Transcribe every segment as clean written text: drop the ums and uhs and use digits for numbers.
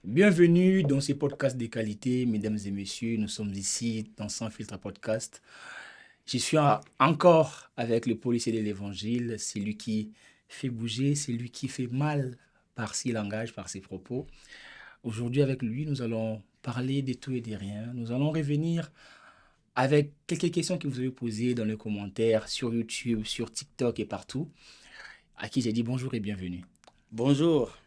Bienvenue dans ces podcasts de qualité, mesdames et messieurs. Nous sommes ici dans Sans Filtre Podcast. Je suis encore avec le policier de l'Évangile, celui qui fait bouger, celui qui fait mal par ses langages, par ses propos. Aujourd'hui, avec lui, nous allons parler de tout et de rien. Nous allons revenir avec quelques questions que vous avez posées dans les commentaires sur YouTube, sur TikTok et partout, à qui j'ai dit bonjour et bienvenue. Bonjour.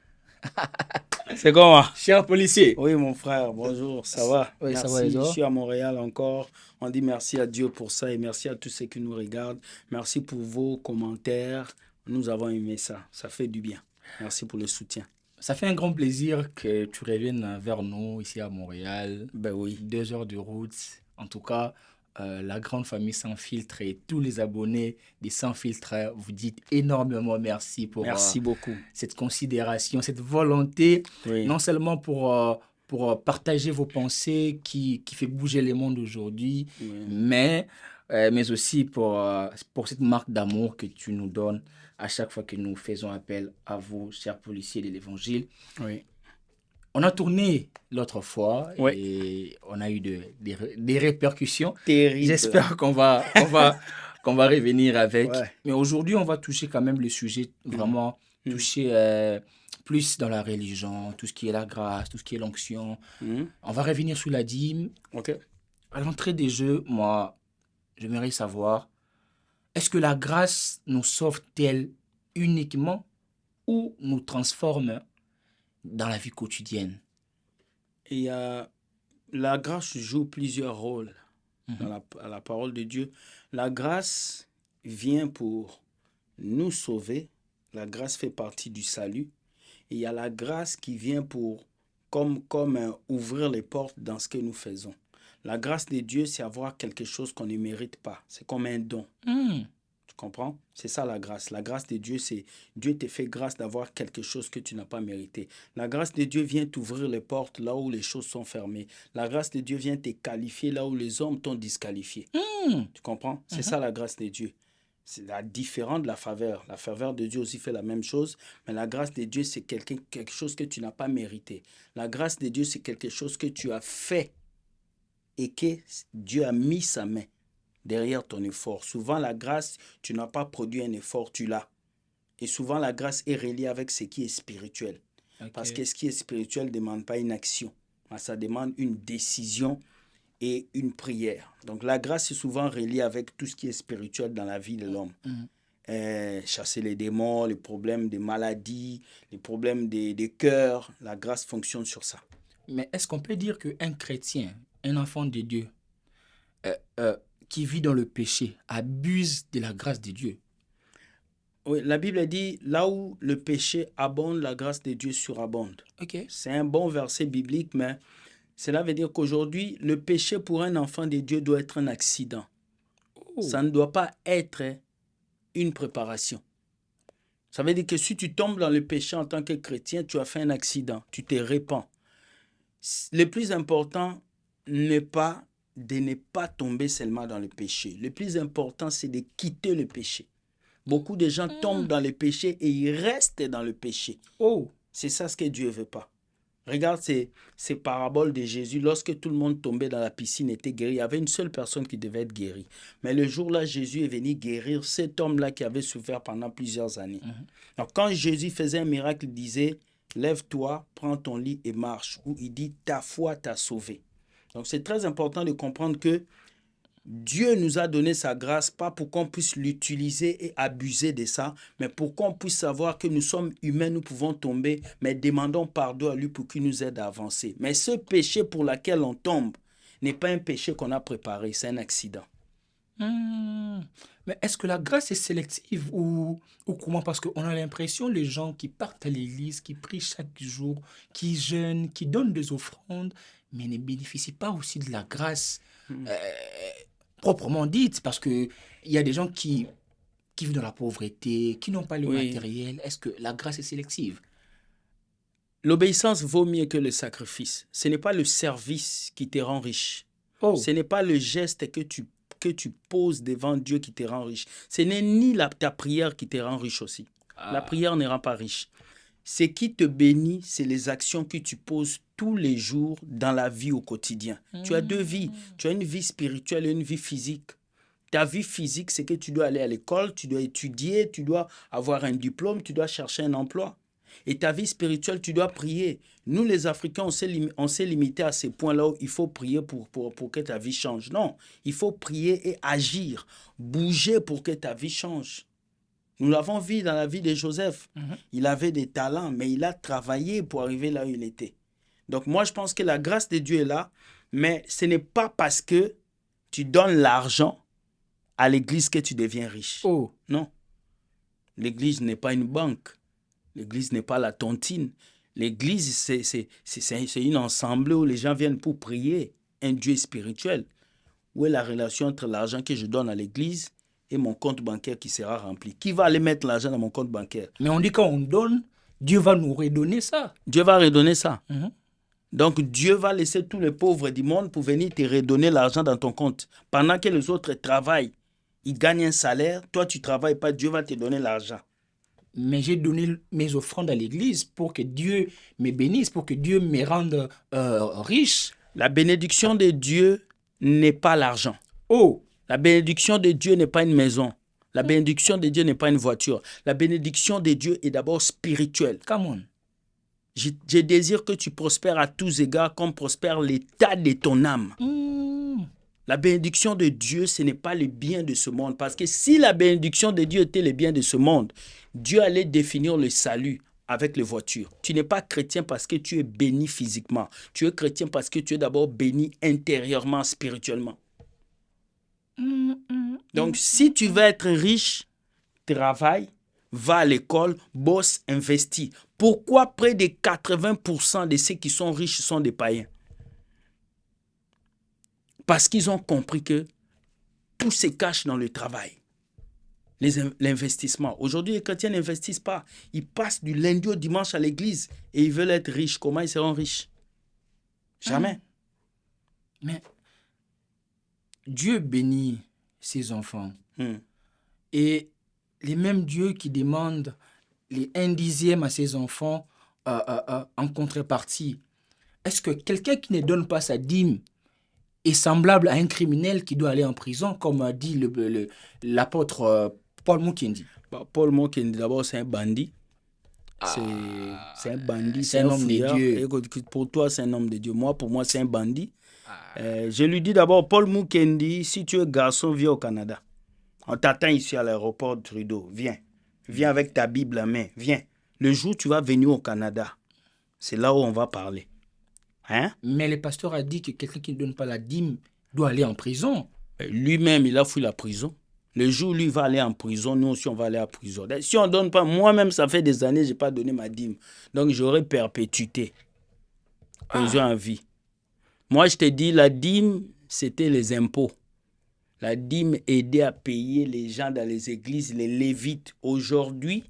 C'est comment? Cher policier. Oui, mon frère, bonjour, ça va? Oui, ça va, Merci, et je toi? suis à Montréal encore. On dit merci à Dieu pour ça et merci à tous ceux qui nous regardent. Merci pour vos commentaires. Nous avons aimé ça. Ça fait du bien. Merci pour le soutien. Ça fait un grand plaisir que tu reviennes vers nous ici à Montréal. Ben oui. 2 heures de route. En tout cas, la grande famille Sans Filtre et tous les abonnés des Sans Filtre, vous dites énormément merci pour Merci beaucoup. cette considération, cette volonté, Oui. non seulement pour partager vos pensées qui fait bouger le monde aujourd'hui, Oui. mais aussi pour cette marque d'amour que tu nous donnes à chaque fois que nous faisons appel à vous, chers policiers de l'Évangile. Oui. On a tourné l'autre fois Oui. et on a eu des répercussions. Terrible. J'espère qu'on va revenir avec. Ouais. Mais aujourd'hui, on va toucher quand même le sujet, vraiment toucher plus dans la religion, tout ce qui est la grâce, tout ce qui est l'onction. On va revenir sur la dîme. OK. À l'entrée des jeux, moi, j'aimerais savoir, est-ce que la grâce nous sauve-t-elle uniquement ou nous transforme dans la vie quotidienne? Et la grâce joue plusieurs rôles dans la parole de Dieu. La grâce vient pour nous sauver. La grâce fait partie du salut. Et il y a la grâce qui vient pour comme ouvrir les portes dans ce que nous faisons. La grâce de Dieu, c'est avoir quelque chose qu'on ne mérite pas. C'est comme un don. Tu comprends? C'est ça la grâce. La grâce de Dieu, c'est Dieu te fait grâce d'avoir quelque chose que tu n'as pas mérité. La grâce de Dieu vient t'ouvrir les portes là où les choses sont fermées. La grâce de Dieu vient te qualifier là où les hommes t'ont disqualifié. Tu comprends? C'est ça la grâce de Dieu. C'est différent de la faveur. La faveur de Dieu aussi fait la même chose, mais la grâce de Dieu, c'est quelque chose que tu n'as pas mérité. La grâce de Dieu, c'est quelque chose que tu as fait et que Dieu a mis sa main derrière ton effort. Souvent, la grâce, tu n'as pas produit un effort, tu l'as. Et souvent, la grâce est reliée avec ce qui est spirituel. Okay. Parce que ce qui est spirituel ne demande pas une action. Ça demande une décision et une prière. Donc la grâce est souvent reliée avec tout ce qui est spirituel dans la vie de l'homme. Chasser les démons, les problèmes des maladies, les problèmes des cœurs. La grâce fonctionne sur ça. Mais est-ce qu'on peut dire qu'un chrétien, un enfant de Dieu, qui vit dans le péché, abuse de la grâce de Dieu? Oui, la Bible dit, là où le péché abonde, la grâce de Dieu surabonde. Okay. C'est un bon verset biblique, mais cela veut dire qu'aujourd'hui, le péché pour un enfant de Dieu doit être un accident. Ça ne doit pas être une préparation. Ça veut dire que si tu tombes dans le péché en tant que chrétien, tu as fait un accident, tu te répands. Le plus important n'est pas de ne pas tomber seulement dans le péché. Le plus important, c'est de quitter le péché. Beaucoup de gens tombent dans le péché et ils restent dans le péché. C'est ça ce que Dieu ne veut pas. Regarde ces paraboles de Jésus. Lorsque tout le monde tombait dans la piscine, était guéri, il y avait une seule personne qui devait être guérie. Mais le jour-là, Jésus est venu guérir cet homme-là qui avait souffert pendant plusieurs années. Donc, quand Jésus faisait un miracle, il disait, lève-toi, prends ton lit et marche. Ou il dit, ta foi t'a sauvé. Donc, c'est très important de comprendre que Dieu nous a donné sa grâce, pas pour qu'on puisse l'utiliser et abuser de ça, mais pour qu'on puisse savoir que nous sommes humains, nous pouvons tomber, mais demandons pardon à lui pour qu'il nous aide à avancer. Mais ce péché pour lequel on tombe n'est pas un péché qu'on a préparé, c'est un accident. Mais est-ce que la grâce est sélective ou comment? Parce qu'on a l'impression les gens qui partent à l'église, qui prient chaque jour, qui jeûnent, qui donnent des offrandes, mais ne bénéficient pas aussi de la grâce proprement dite, parce qu'il y a des gens qui vivent dans la pauvreté, qui n'ont pas le matériel. Est-ce que la grâce est sélective? L'obéissance vaut mieux que le sacrifice. Ce n'est pas le service qui te rend riche. Ce n'est pas le geste que tu poses devant Dieu qui te rend riche. Ce n'est ni ta prière qui te rend riche aussi. La prière ne rend pas riche. Ce qui te bénit, c'est les actions que tu poses tous les jours dans la vie au quotidien. Tu as deux vies. Tu as une vie spirituelle et une vie physique. Ta vie physique, c'est que tu dois aller à l'école, tu dois étudier, tu dois avoir un diplôme, tu dois chercher un emploi. Et ta vie spirituelle, tu dois prier. Nous, les Africains, on s'est limité à ces points-là où il faut prier pour que ta vie change. Non, il faut prier et agir, bouger pour que ta vie change. Nous l'avons vu dans la vie de Joseph. Il avait des talents, mais il a travaillé pour arriver là où il était. Donc moi, je pense que la grâce de Dieu est là, mais ce n'est pas parce que tu donnes l'argent à l'église que tu deviens riche. Oh. Non. L'église n'est pas une banque. L'église n'est pas la tontine. L'église, c'est une assemblée où les gens viennent pour prier un Dieu spirituel. Où est la relation entre l'argent que je donne à l'église et mon compte bancaire qui sera rempli? Qui va aller mettre l'argent dans mon compte bancaire? Mais on dit quand on donne, Dieu va nous redonner ça. Dieu va redonner ça. Donc Dieu va laisser tous les pauvres du monde pour venir te redonner l'argent dans ton compte. Pendant que les autres travaillent, ils gagnent un salaire, toi tu ne travailles pas, Dieu va te donner l'argent. Mais j'ai donné mes offrandes à l'église pour que Dieu me bénisse, pour que Dieu me rende riche. La bénédiction de Dieu n'est pas l'argent. Oh. La bénédiction de Dieu n'est pas une maison. La bénédiction de Dieu n'est pas une voiture. La bénédiction de Dieu est d'abord spirituelle. Come on. Je désire que tu prospères à tous égards comme prospère l'état de ton âme. La bénédiction de Dieu, ce n'est pas le bien de ce monde. Parce que si la bénédiction de Dieu était le bien de ce monde, Dieu allait définir le salut avec les voitures. Tu n'es pas chrétien parce que tu es béni physiquement. Tu es chrétien parce que tu es d'abord béni intérieurement, spirituellement. Donc, si tu veux être riche, travaille, va à l'école, bosse, investis. Pourquoi près de 80% de ceux qui sont riches sont des païens? Parce qu'ils ont compris que tout se cache dans le travail. L'investissement. Aujourd'hui, les chrétiens n'investissent pas. Ils passent du lundi au dimanche à l'église et ils veulent être riches. Comment ils seront riches? Jamais. Mais Dieu bénit ses enfants. Et les mêmes dieux qui demandent les 1/10 à ses enfants en contrepartie, est-ce que quelqu'un qui ne donne pas sa dîme est semblable à un criminel qui doit aller en prison, comme a dit l'apôtre Paul Mukendi? Paul Mukendi, d'abord, c'est un bandit. C'est un bandit, c'est un homme de Dieu. Pour toi, c'est un homme de Dieu. Moi, pour moi, c'est un bandit. Je lui dis d'abord, Paul Mukendi, si tu es garçon, viens au Canada. On t'attend ici à l'aéroport Trudeau. Viens. Viens avec ta Bible à main. Viens. Le jour où tu vas venir au Canada, c'est là où on va parler. Hein? Mais le pasteur a dit que quelqu'un qui ne donne pas la dîme doit aller en prison. Lui-même, il a fui la prison. Le jour où lui va aller en prison, nous aussi, on va aller en prison. Si on ne donne pas, moi-même, ça fait des années, je n'ai pas donné ma dîme. Donc, j'aurai perpétuité. J'ai envie. Moi, je te dis, la dîme, c'était les impôts. La dîme aidait à payer les gens dans les églises, les lévites. Aujourd'hui,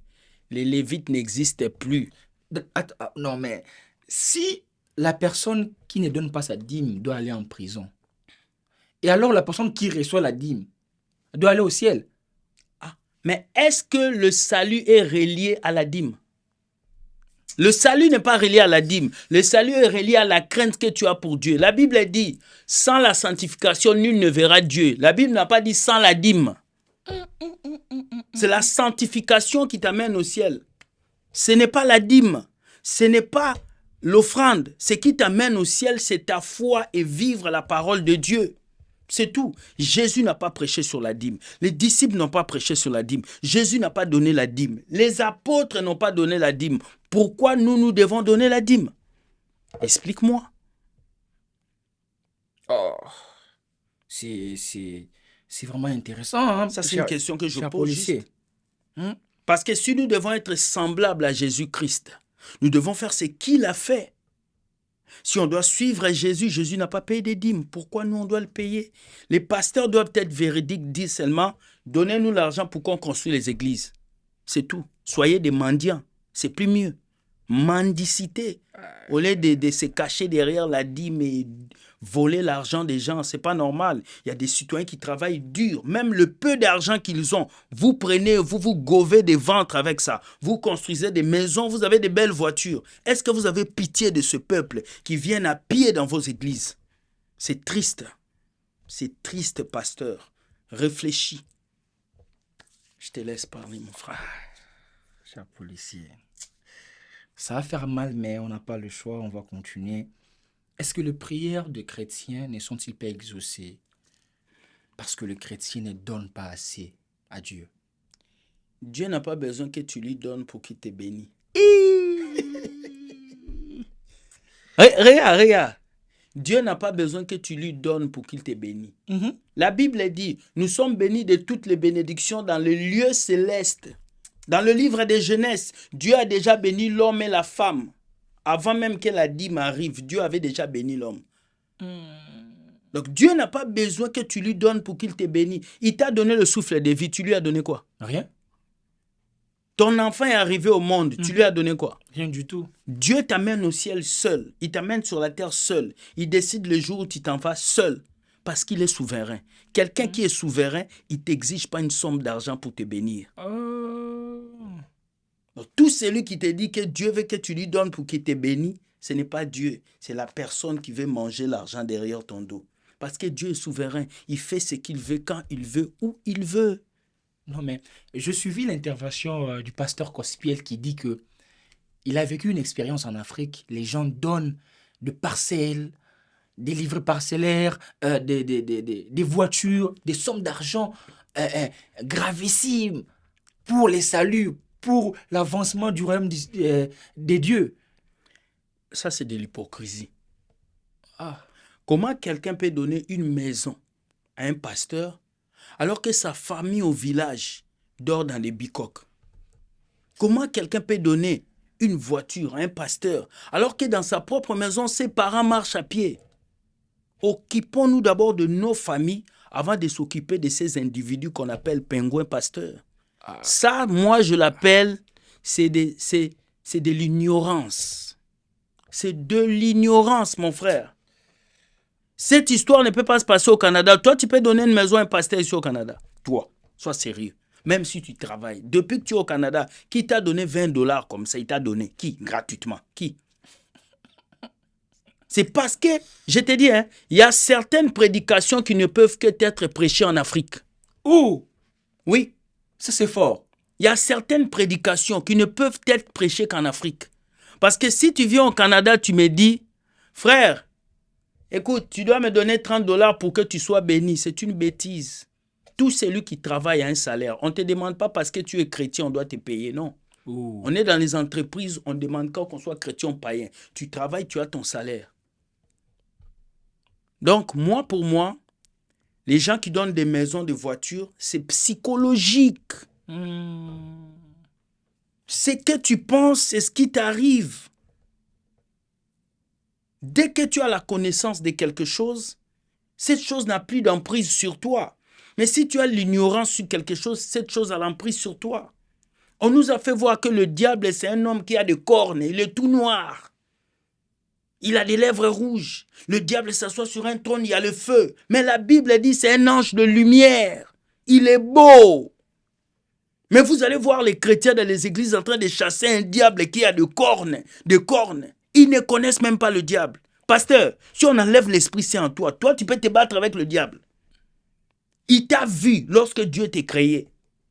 les lévites n'existent plus. Non, mais si la personne qui ne donne pas sa dîme doit aller en prison, et alors la personne qui reçoit la dîme doit aller au ciel. Mais est-ce que le salut est relié à la dîme? Le salut n'est pas relié à la dîme. Le salut est relié à la crainte que tu as pour Dieu. La Bible dit, sans la sanctification, nul ne verra Dieu. La Bible n'a pas dit sans la dîme. C'est la sanctification qui t'amène au ciel. Ce n'est pas la dîme. Ce n'est pas l'offrande. Ce qui t'amène au ciel, c'est ta foi et vivre la parole de Dieu. C'est tout. Jésus n'a pas prêché sur la dîme. Les disciples n'ont pas prêché sur la dîme. Jésus n'a pas donné la dîme. Les apôtres n'ont pas donné la dîme. Pourquoi nous devons donner la dîme? Explique-moi. Oh, c'est vraiment intéressant. Hein? Ça, c'est une question que je pose juste. Hmm? Parce que si nous devons être semblables à Jésus-Christ, nous devons faire ce qu'il a fait. Si on doit suivre Jésus, Jésus n'a pas payé des dîmes. Pourquoi nous, on doit le payer? Les pasteurs doivent être véridiques, disent seulement, donnez-nous l'argent pour qu'on construise les églises. C'est tout. Soyez des mendiants. C'est plus mieux. Mendicité. Au lieu de se cacher derrière la dîme et voler l'argent des gens, c'est pas normal. Il y a des citoyens qui travaillent dur. Même le peu d'argent qu'ils ont, vous prenez, vous gauvez des ventres avec ça. Vous construisez des maisons, vous avez des belles voitures. Est-ce que vous avez pitié de ce peuple qui viennent à pied dans vos églises? C'est triste. C'est triste, pasteur. Réfléchis. Je te laisse parler, mon frère. Cher policier, ça va faire mal, mais on n'a pas le choix, on va continuer. Est-ce que les prières de chrétiens ne sont-ils pas exaucées parce que le chrétien ne donne pas assez à Dieu? Dieu n'a pas besoin que tu lui donnes pour qu'il te bénisse. Regarde. Dieu n'a pas besoin que tu lui donnes pour qu'il te bénisse. La Bible dit, nous sommes bénis de toutes les bénédictions dans le lieu céleste. Dans le livre de Genèse, Dieu a déjà béni l'homme et la femme. Avant même que la dîme arrive, Dieu avait déjà béni l'homme. Donc Dieu n'a pas besoin que tu lui donnes pour qu'il te bénisse. Il t'a donné le souffle de vie, tu lui as donné quoi? Rien. Ton enfant est arrivé au monde, tu lui as donné quoi? Rien du tout. Dieu t'amène au ciel seul, il t'amène sur la terre seul. Il décide le jour où tu t'en vas seul, parce qu'il est souverain. Quelqu'un qui est souverain, il ne t'exige pas une somme d'argent pour te bénir. Donc, tout celui qui te dit que Dieu veut que tu lui donnes pour qu'il te bénisse, ce n'est pas Dieu, c'est la personne qui veut manger l'argent derrière ton dos. Parce que Dieu est souverain, il fait ce qu'il veut, quand il veut, où il veut. Non, mais je suivis l'intervention du pasteur Cospiel qui dit que il a vécu une expérience en Afrique. Les gens donnent de parcelles, des livres parcellaires, des voitures, des sommes d'argent gravissimes pour les saluts, pour l'avancement du royaume des dieux. Ça, c'est de l'hypocrisie. Comment quelqu'un peut donner une maison à un pasteur alors que sa famille au village dort dans des bicoques? Comment quelqu'un peut donner une voiture à un pasteur alors que dans sa propre maison, ses parents marchent à pied? Occupons-nous d'abord de nos familles avant de s'occuper de ces individus qu'on appelle pingouins pasteurs. Ça, moi, je l'appelle, c'est de l'ignorance. C'est de l'ignorance, mon frère. Cette histoire ne peut pas se passer au Canada. Toi, tu peux donner une maison à un pasteur ici au Canada. Toi, sois sérieux. Même si tu travailles. Depuis que tu es au Canada, qui t'a donné $20 comme ça? Il t'a donné. Qui? Gratuitement. Qui? C'est parce que, je te dis, il y a certaines prédications qui ne peuvent que être prêchées en Afrique. Où? Oui. Ça, c'est fort. Il y a certaines prédications qui ne peuvent être prêchées qu'en Afrique. Parce que si tu viens au Canada, tu me dis, frère, écoute, tu dois me donner $30 pour que tu sois béni. C'est une bêtise. Tout celui qui travaille a un salaire. On ne te demande pas parce que tu es chrétien, on doit te payer, non. On est dans les entreprises, on demande quand qu'on soit chrétien ou païen. Tu travailles, tu as ton salaire. Donc, pour moi, les gens qui donnent des maisons, des voitures, c'est psychologique. Ce que tu penses, c'est ce qui t'arrive. Dès que tu as la connaissance de quelque chose, cette chose n'a plus d'emprise sur toi. Mais si tu as l'ignorance sur quelque chose, cette chose a l'emprise sur toi. On nous a fait voir que le diable, c'est un homme qui a des cornes, il est tout noir. Il a des lèvres rouges. Le diable s'assoit sur un trône, il y a le feu. Mais la Bible dit c'est un ange de lumière. Il est beau. Mais vous allez voir les chrétiens dans les églises en train de chasser un diable qui a des cornes. Ils ne connaissent même pas le diable. Pasteur, si on enlève l'Esprit Saint en toi, toi tu peux te battre avec le diable. Il t'a vu lorsque Dieu t'a créé.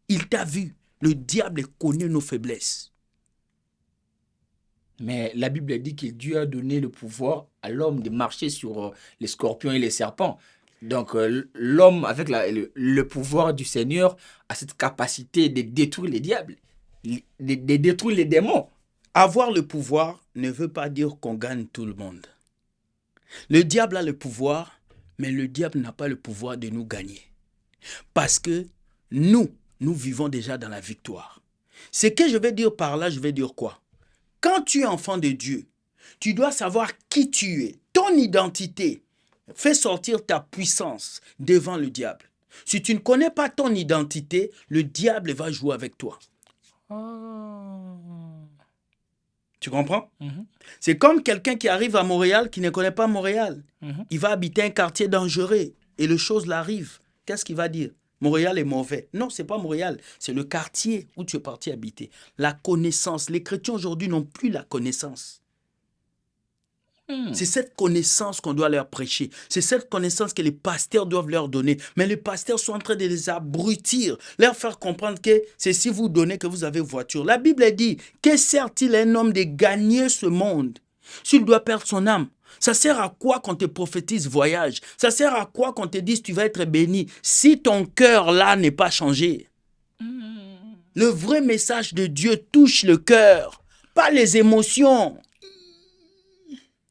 Il t'a vu. Le diable connaît nos faiblesses. Mais la Bible dit que Dieu a donné le pouvoir à l'homme de marcher sur les scorpions et les serpents. Donc l'homme, avec le pouvoir du Seigneur, a cette capacité de détruire les diables, de détruire les démons. Avoir le pouvoir ne veut pas dire qu'on gagne tout le monde. Le diable a le pouvoir, mais le diable n'a pas le pouvoir de nous gagner. Parce que nous vivons déjà dans la victoire. Ce que je vais dire par là, je vais dire quoi? Quand tu es enfant de Dieu, tu dois savoir qui tu es, ton identité. Fais sortir ta puissance devant le diable. Si tu ne connais pas ton identité, le diable va jouer avec toi. Tu comprends? Mhm. C'est comme quelqu'un qui arrive à Montréal qui ne connaît pas Montréal. Mhm. Il va habiter un quartier dangereux et le chose l'arrive. Qu'est-ce qu'il va dire? Montréal est mauvais. Non, c'est pas Montréal. C'est le quartier où tu es parti habiter. La connaissance. Les chrétiens aujourd'hui n'ont plus la connaissance. C'est cette connaissance qu'on doit leur prêcher. C'est cette connaissance que les pasteurs doivent leur donner. Mais les pasteurs sont en train de les abrutir, leur faire comprendre que c'est si vous donnez que vous avez voiture. La Bible dit, que sert-il à un homme de gagner ce monde s'il doit perdre son âme? Ça sert à quoi qu'on te prophétise voyage? Ça sert à quoi qu'on te dise tu vas être béni si ton cœur là n'est pas changé? Le vrai message de Dieu touche le cœur, pas les émotions.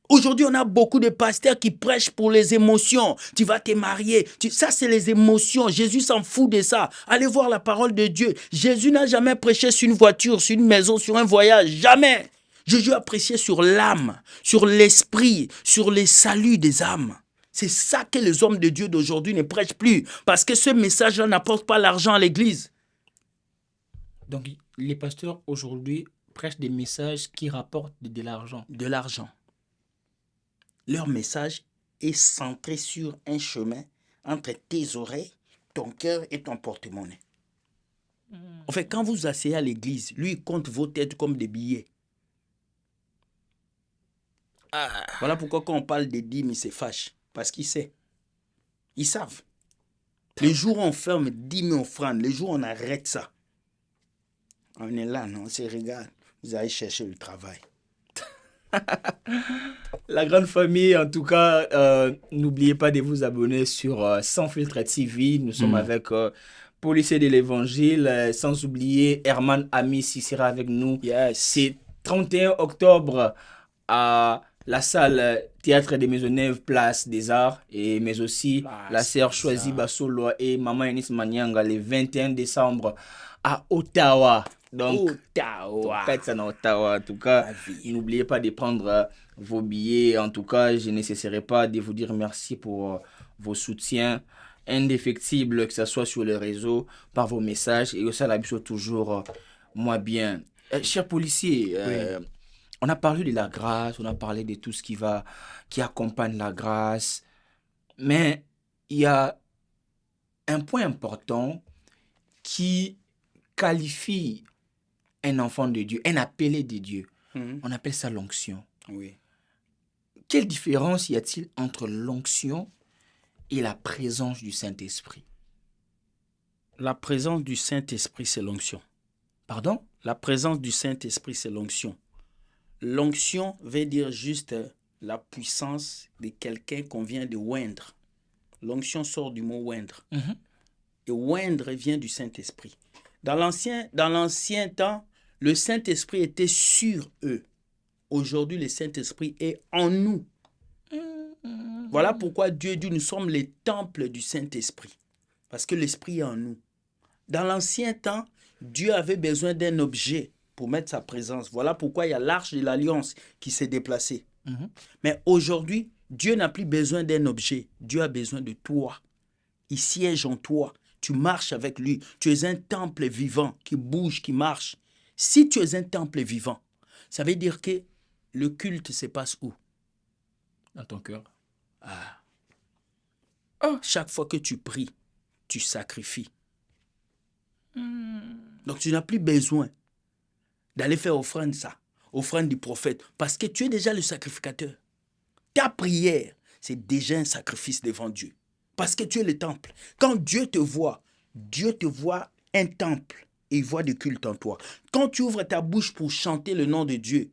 Aujourd'hui, on a beaucoup de pasteurs qui prêchent pour les émotions. Tu vas te marier. Ça, c'est les émotions. Jésus s'en fout de ça. Allez voir la parole de Dieu. Jésus n'a jamais prêché sur une voiture, sur une maison, sur un voyage. Jamais. Jésus a prêché sur l'âme, sur l'esprit, sur les saluts des âmes. C'est ça que les hommes de Dieu d'aujourd'hui ne prêchent plus. Parce que ce message-là n'apporte pas l'argent à l'église. Donc, les pasteurs aujourd'hui prêchent des messages qui rapportent de l'argent. De l'argent. Leur message est centré sur un chemin entre tes oreilles, ton cœur et ton porte-monnaie. En fait, quand vous asseyez à l'église, lui, il compte vos têtes comme des billets. Voilà pourquoi quand on parle des dîmes, il se fâche. Parce qu'il sait. Ils savent. Les jours où on ferme dîmes et offrandes, les jours où on arrête ça, on est là, non, on se regarde. Vous allez chercher le travail. La grande famille, en tout cas, n'oubliez pas de vous abonner sur Sans Filtre TV. Nous sommes avec Policier de l'Évangile, sans oublier Herman Amis, qui sera avec nous. Yes. C'est 31 octobre à la salle Théâtre des Maisonneuves, Place des Arts, mais aussi la sœur Choisie Bassolo et Maman Enis Manyanga le 21 décembre à Ottawa. Donc, faites ça dans Ottawa. En tout cas, n'oubliez pas de prendre vos billets. En tout cas, je ne cesserai pas de vous dire merci pour vos soutiens indéfectibles, que ce soit sur les réseaux, par vos messages. Et aussi à la bise toujours, moi bien. Cher policier, on a parlé de la grâce, on a parlé de tout ce qui accompagne la grâce. Mais il y a un point important qui qualifie un enfant de Dieu, un appelé de Dieu. On appelle ça l'onction. Oui. Quelle différence y a-t-il entre l'onction et la présence du Saint-Esprit? La présence du Saint-Esprit, c'est l'onction. Pardon? La présence du Saint-Esprit, c'est l'onction. L'onction veut dire juste la puissance de quelqu'un qu'on vient de oindre. L'onction sort du mot oindre. Et oindre vient du Saint-Esprit. Dans l'ancien temps, le Saint-Esprit était sur eux. Aujourd'hui, le Saint-Esprit est en nous. Voilà pourquoi Dieu dit, nous sommes les temples du Saint-Esprit. Parce que l'Esprit est en nous. Dans l'ancien temps, Dieu avait besoin d'un objet pour mettre sa présence. Voilà pourquoi il y a l'arche de l'Alliance qui s'est déplacée. Mais aujourd'hui, Dieu n'a plus besoin d'un objet. Dieu a besoin de toi. Il siège en toi. Tu marches avec lui. Tu es un temple vivant qui bouge, qui marche. Si tu es un temple vivant, ça veut dire que le culte se passe où? Dans ton cœur. Chaque fois que tu pries, tu sacrifies. Donc tu n'as plus besoin d'aller faire offrande ça, offrande du prophète, parce que tu es déjà le sacrificateur. Ta prière, c'est déjà un sacrifice devant Dieu. Parce que tu es le temple. Quand Dieu te voit un temple et il voit du culte en toi. Quand tu ouvres ta bouche pour chanter le nom de Dieu,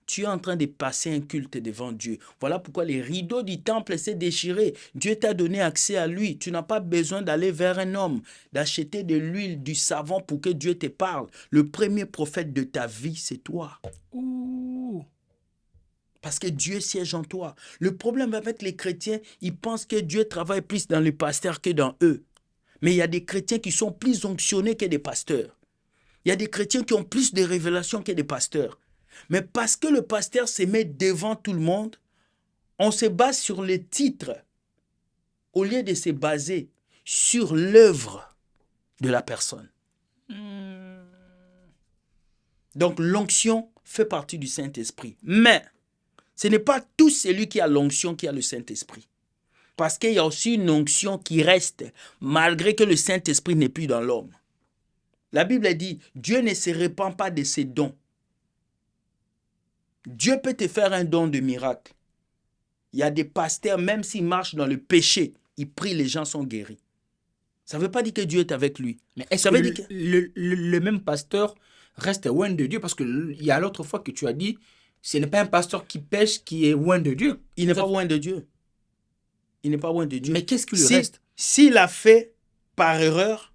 tu es en train de passer un culte devant Dieu. Voilà pourquoi les rideaux du temple s'est déchiré. Dieu t'a donné accès à lui. Tu n'as pas besoin d'aller vers un homme, d'acheter de l'huile, du savon pour que Dieu te parle. Le premier prophète de ta vie, c'est toi. Parce que Dieu siège en toi. Le problème avec les chrétiens, ils pensent que Dieu travaille plus dans les pasteurs que dans eux. Mais il y a des chrétiens qui sont plus onctionnés que des pasteurs. Il y a des chrétiens qui ont plus de révélations que des pasteurs. Mais parce que le pasteur se met devant tout le monde, on se base sur les titres au lieu de se baser sur l'œuvre de la personne. Donc, l'onction fait partie du Saint-Esprit. Mais, ce n'est pas tout celui qui a l'onction qui a le Saint-Esprit. Parce qu'il y a aussi une onction qui reste, malgré que le Saint-Esprit n'est plus dans l'homme. La Bible dit, Dieu ne se répand pas de ses dons. Dieu peut te faire un don de miracle. Il y a des pasteurs, même s'ils marchent dans le péché, ils prient, les gens sont guéris. Ça ne veut pas dire que Dieu est avec lui. Mais est-ce Ça que veut dire que... le même pasteur reste loin de Dieu? Parce qu'il y a l'autre fois que tu as dit, ce n'est pas un pasteur qui pêche qui est loin de Dieu. Il n'est pas loin de Dieu. Il n'est pas loin de Dieu. Mais qu'est-ce qui lui reste? S'il a fait par erreur,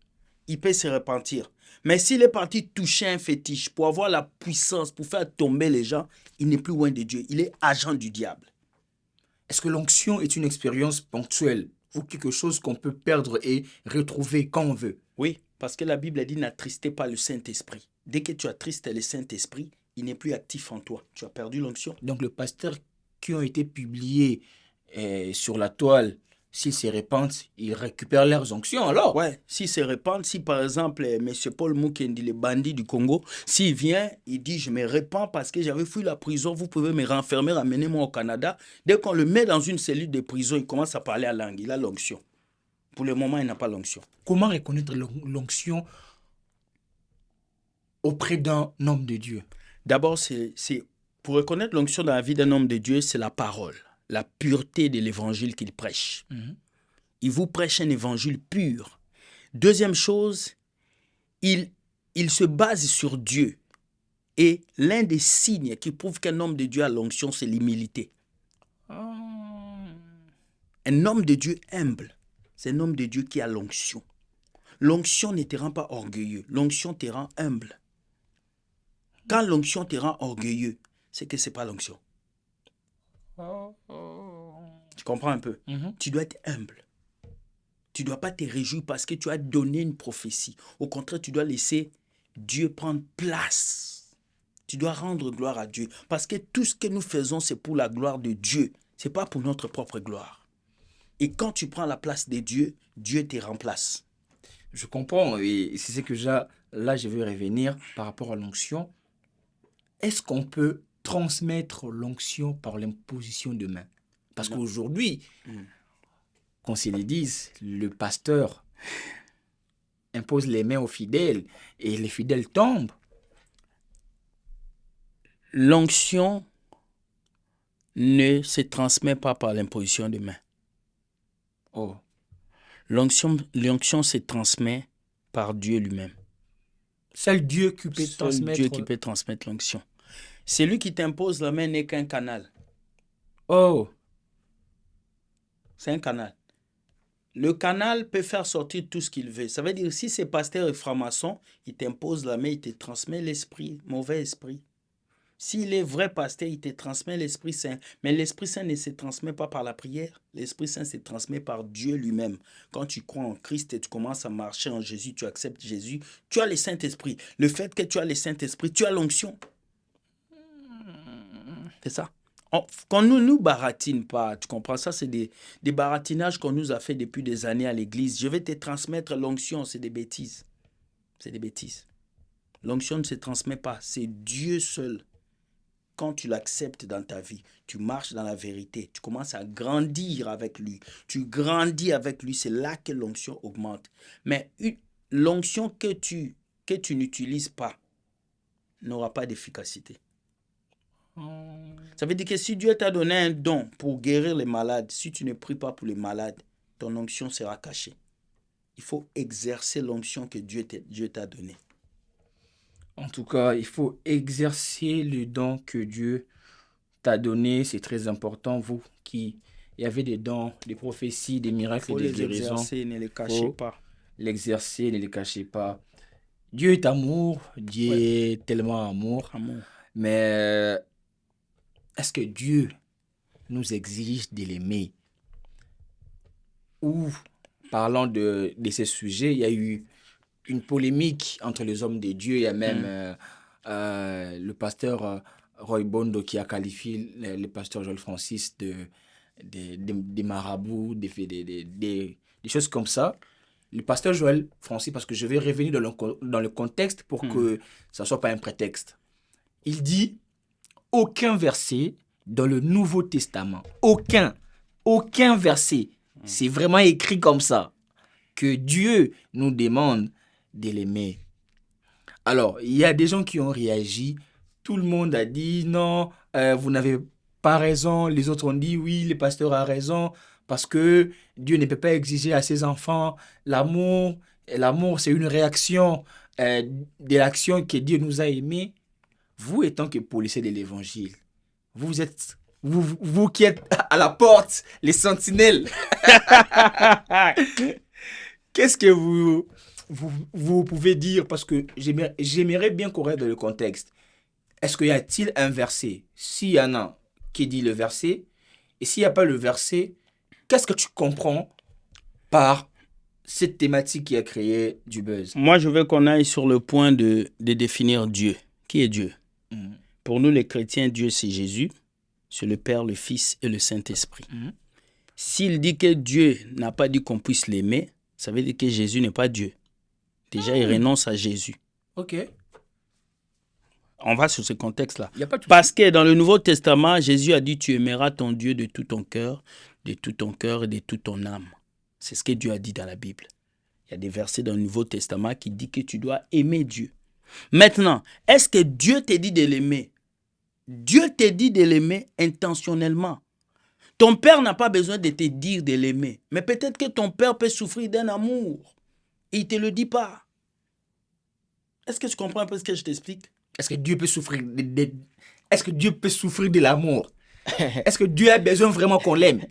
il peut se repentir. Mais s'il est parti toucher un fétiche pour avoir la puissance, pour faire tomber les gens, il n'est plus loin de Dieu. Il est agent du diable. Est-ce que l'onction est une expérience ponctuelle ou quelque chose qu'on peut perdre et retrouver quand on veut? Oui, parce que la Bible dit n'attristez pas le Saint-Esprit. Dès que tu attristes le Saint-Esprit, il n'est plus actif en toi. Tu as perdu l'onction. Donc, les pasteurs qui ont été publiés sur la toile, s'ils se répandent, ils récupèrent leurs onctions alors? Ouais, s'ils se répandent, si par exemple, M. Paul Mukendi, le bandit du Congo, s'il vient, il dit, je me répands parce que j'avais fui la prison, vous pouvez me renfermer, ramenez-moi au Canada. Dès qu'on le met dans une cellule de prison, il commence à parler à langue, il a l'onction. Pour le moment, il n'a pas l'onction. Comment reconnaître l'onction auprès d'un homme de Dieu? D'abord, pour reconnaître l'onction dans la vie d'un homme de Dieu, c'est la parole, la pureté de l'évangile qu'il prêche. Il vous prêche un évangile pur. Deuxième chose, il se base sur Dieu. Et l'un des signes qui prouve qu'un homme de Dieu a l'onction, c'est l'humilité. Un homme de Dieu humble, c'est un homme de Dieu qui a l'onction. L'onction ne te rend pas orgueilleux, l'onction te rend humble. Quand l'onction te rend orgueilleux, c'est que ce n'est pas l'onction. Tu comprends un peu? Tu dois être humble. Tu ne dois pas te réjouir parce que tu as donné une prophétie. Au contraire, tu dois laisser Dieu prendre place. Tu dois rendre gloire à Dieu. Parce que tout ce que nous faisons, c'est pour la gloire de Dieu. Ce n'est pas pour notre propre gloire. Et quand tu prends la place de Dieu, Dieu te remplace. Je comprends. Et c'est ce que là, je veux revenir par rapport à l'onction. Est-ce qu'on peut transmettre l'onction par l'imposition de main? Parce qu'aujourd'hui, qu'on se le dise, le pasteur impose les mains aux fidèles et les fidèles tombent. L'onction ne se transmet pas par l'imposition de main. Oh. L'onction se transmet par Dieu lui-même. Seul Dieu qui peut transmettre. Dieu qui peut transmettre l'onction. Celui qui t'impose la main n'est qu'un canal. Oh. C'est un canal. Le canal peut faire sortir tout ce qu'il veut. Ça veut dire, si c'est pasteur et franc-maçon, il t'impose la main, il te transmet l'esprit, mauvais esprit. S'il est vrai pasteur, il te transmet l'Esprit Saint. Mais l'Esprit Saint ne se transmet pas par la prière. L'Esprit Saint se transmet par Dieu lui-même. Quand tu crois en Christ et tu commences à marcher en Jésus, tu acceptes Jésus, tu as le Saint-Esprit. Le fait que tu as le Saint-Esprit, tu as l'onction. C'est ça. Qu'on nous baratine pas, tu comprends? Ça, c'est des baratinages qu'on nous a fait depuis des années à l'église. Je vais te transmettre l'onction, c'est des bêtises. C'est des bêtises. L'onction ne se transmet pas, c'est Dieu seul. Quand tu l'acceptes dans ta vie, tu marches dans la vérité, tu commences à grandir avec lui. Tu grandis avec lui, c'est là que l'onction augmente. Mais l'onction que tu n'utilises pas n'aura pas d'efficacité. Ça veut dire que si Dieu t'a donné un don pour guérir les malades, si tu ne pries pas pour les malades, ton onction sera cachée. Il faut exercer l'onction que Dieu t'a donnée. En tout cas, il faut exercer le don que Dieu t'a donné. C'est très important. Vous qui avez des dons, des prophéties, des miracles et des guérisons. L'exercer, ne les cachez pas. L'exercer, ne les cachez pas. Dieu est amour. Dieu est tellement amour. Mais est-ce que Dieu nous exige de l'aimer? Ou, parlant de ces sujets, il y a eu une polémique entre les hommes de Dieu. Il y a même le pasteur Roy Bondo qui a qualifié le pasteur Joel Francis des marabouts, des choses comme ça. Le pasteur Joel Francis, parce que je vais revenir dans le contexte pour que ça ne soit pas un prétexte. Il dit aucun verset dans le Nouveau Testament, aucun verset, c'est vraiment écrit comme ça, que Dieu nous demande de l'aimer. Alors, il y a des gens qui ont réagi, tout le monde a dit non, vous n'avez pas raison, les autres ont dit oui, le pasteur a raison, parce que Dieu ne peut pas exiger à ses enfants l'amour. L'amour, c'est une réaction de l'action que Dieu nous a aimés. Vous, étant que policier de l'évangile, vous qui êtes à la porte, les sentinelles, qu'est-ce que vous pouvez dire? Parce que j'aimerais bien qu'on reste dans le contexte. Est-ce qu'il y a-t-il un verset? S'il y en a, qui dit le verset? Et s'il n'y a pas le verset, qu'est-ce que tu comprends par cette thématique qui a créé du buzz? Moi, je veux qu'on aille sur le point de définir Dieu. Qui est Dieu? Pour nous, les chrétiens, Dieu, c'est Jésus. C'est le Père, le Fils et le Saint-Esprit. S'il dit que Dieu n'a pas dit qu'on puisse l'aimer, ça veut dire que Jésus n'est pas Dieu. Déjà, il renonce à Jésus. Ok. On va sur ce contexte-là. Y a pas de souci. Parce que dans le Nouveau Testament, Jésus a dit « Tu aimeras ton Dieu de tout ton cœur et de toute ton âme. » C'est ce que Dieu a dit dans la Bible. Il y a des versets dans le Nouveau Testament qui disent que tu dois aimer Dieu. Maintenant, est-ce que Dieu t'a dit de l'aimer? Dieu t'a dit de l'aimer intentionnellement. Ton père n'a pas besoin de te dire de l'aimer. Mais peut-être que ton père peut souffrir d'un amour. Et il ne te le dit pas. Est-ce que tu comprends un peu ce que je t'explique? Est-ce que Dieu peut souffrir Est-ce que Dieu peut souffrir de l'amour? Est-ce que Dieu a besoin vraiment qu'on l'aime?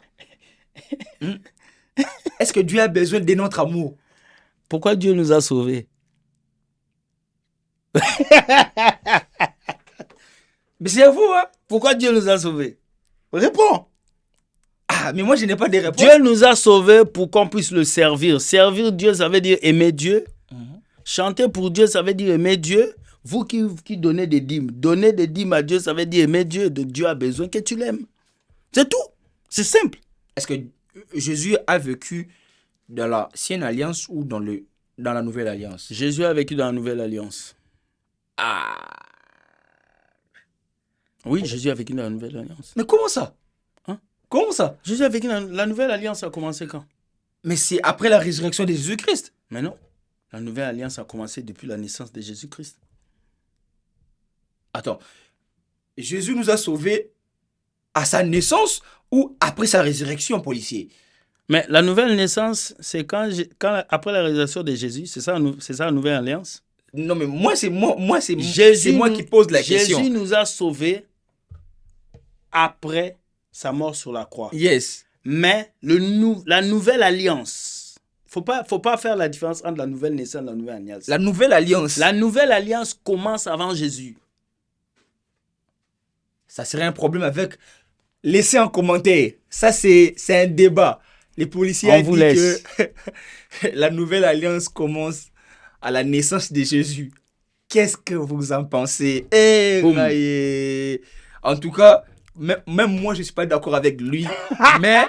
Est-ce que Dieu a besoin de notre amour? Pourquoi Dieu nous a sauvés? Mais c'est à vous, hein? Pourquoi Dieu nous a sauvés? Réponds. Ah, mais moi, je n'ai pas de réponse. Dieu nous a sauvés pour qu'on puisse le servir. Servir Dieu, ça veut dire aimer Dieu. Chanter pour Dieu, ça veut dire aimer Dieu. Vous qui donnez des dîmes à Dieu, ça veut dire aimer Dieu. Dieu a besoin que tu l'aimes. C'est tout. C'est simple. Est-ce que Jésus a vécu dans l'ancienne alliance ou dans la nouvelle alliance? Jésus a vécu dans la nouvelle alliance. Ah. Oui, Jésus a vécu dans la nouvelle alliance. Mais comment ça? Comment ça? Jésus a vécu dans la nouvelle alliance, a commencé quand? Mais c'est après la résurrection de Jésus-Christ. Mais non. La nouvelle alliance a commencé depuis la naissance de Jésus-Christ. Attends. Jésus nous a sauvés à sa naissance ou après sa résurrection, policier? Mais la nouvelle naissance, c'est quand après la résurrection de Jésus, c'est ça la nouvelle alliance? Non, mais moi, c'est moi qui pose la question. Jésus nous a sauvés après sa mort sur la croix. Yes. Mais la nouvelle alliance, faut pas faire la différence entre la nouvelle naissance et la nouvelle alliance. La nouvelle alliance. La nouvelle alliance commence avant Jésus. Ça serait un problème avec... Laissez en commentaire. Ça, c'est un débat. Les policiers ont dit que la nouvelle alliance commence à la naissance de Jésus. Qu'est-ce que vous en pensez? En tout cas, même moi, je ne suis pas d'accord avec lui. Mais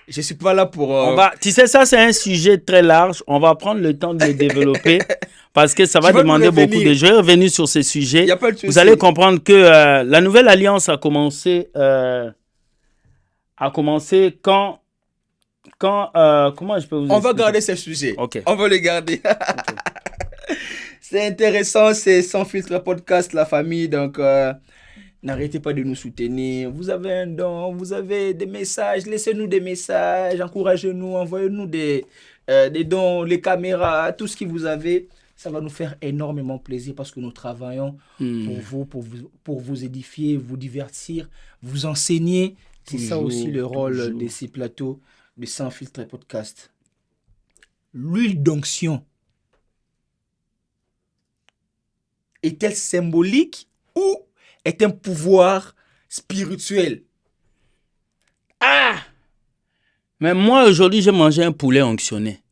je ne suis pas là pour... Tu sais, ça, c'est un sujet très large. On va prendre le temps de le développer parce que ça va demander beaucoup de... Je vais revenir sur ces sujets. Vous allez comprendre que la nouvelle alliance a commencé quand comment je peux vous expliquer? On va garder ce sujet. Okay. On va le garder. Okay. C'est intéressant, c'est Sans Filtre Podcast, la famille. Donc, n'arrêtez pas de nous soutenir. Vous avez un don, vous avez des messages. Laissez-nous des messages, encouragez-nous, envoyez-nous des dons, les caméras, tout ce que vous avez. Ça va nous faire énormément plaisir parce que nous travaillons pour vous édifier, vous divertir, vous enseigner. C'est ça aussi le rôle de ces plateaux de Sans Filtre Podcast. L'huile d'onction est-elle symbolique ou est un pouvoir spirituel? Mais moi, aujourd'hui, j'ai mangé un poulet onctionné.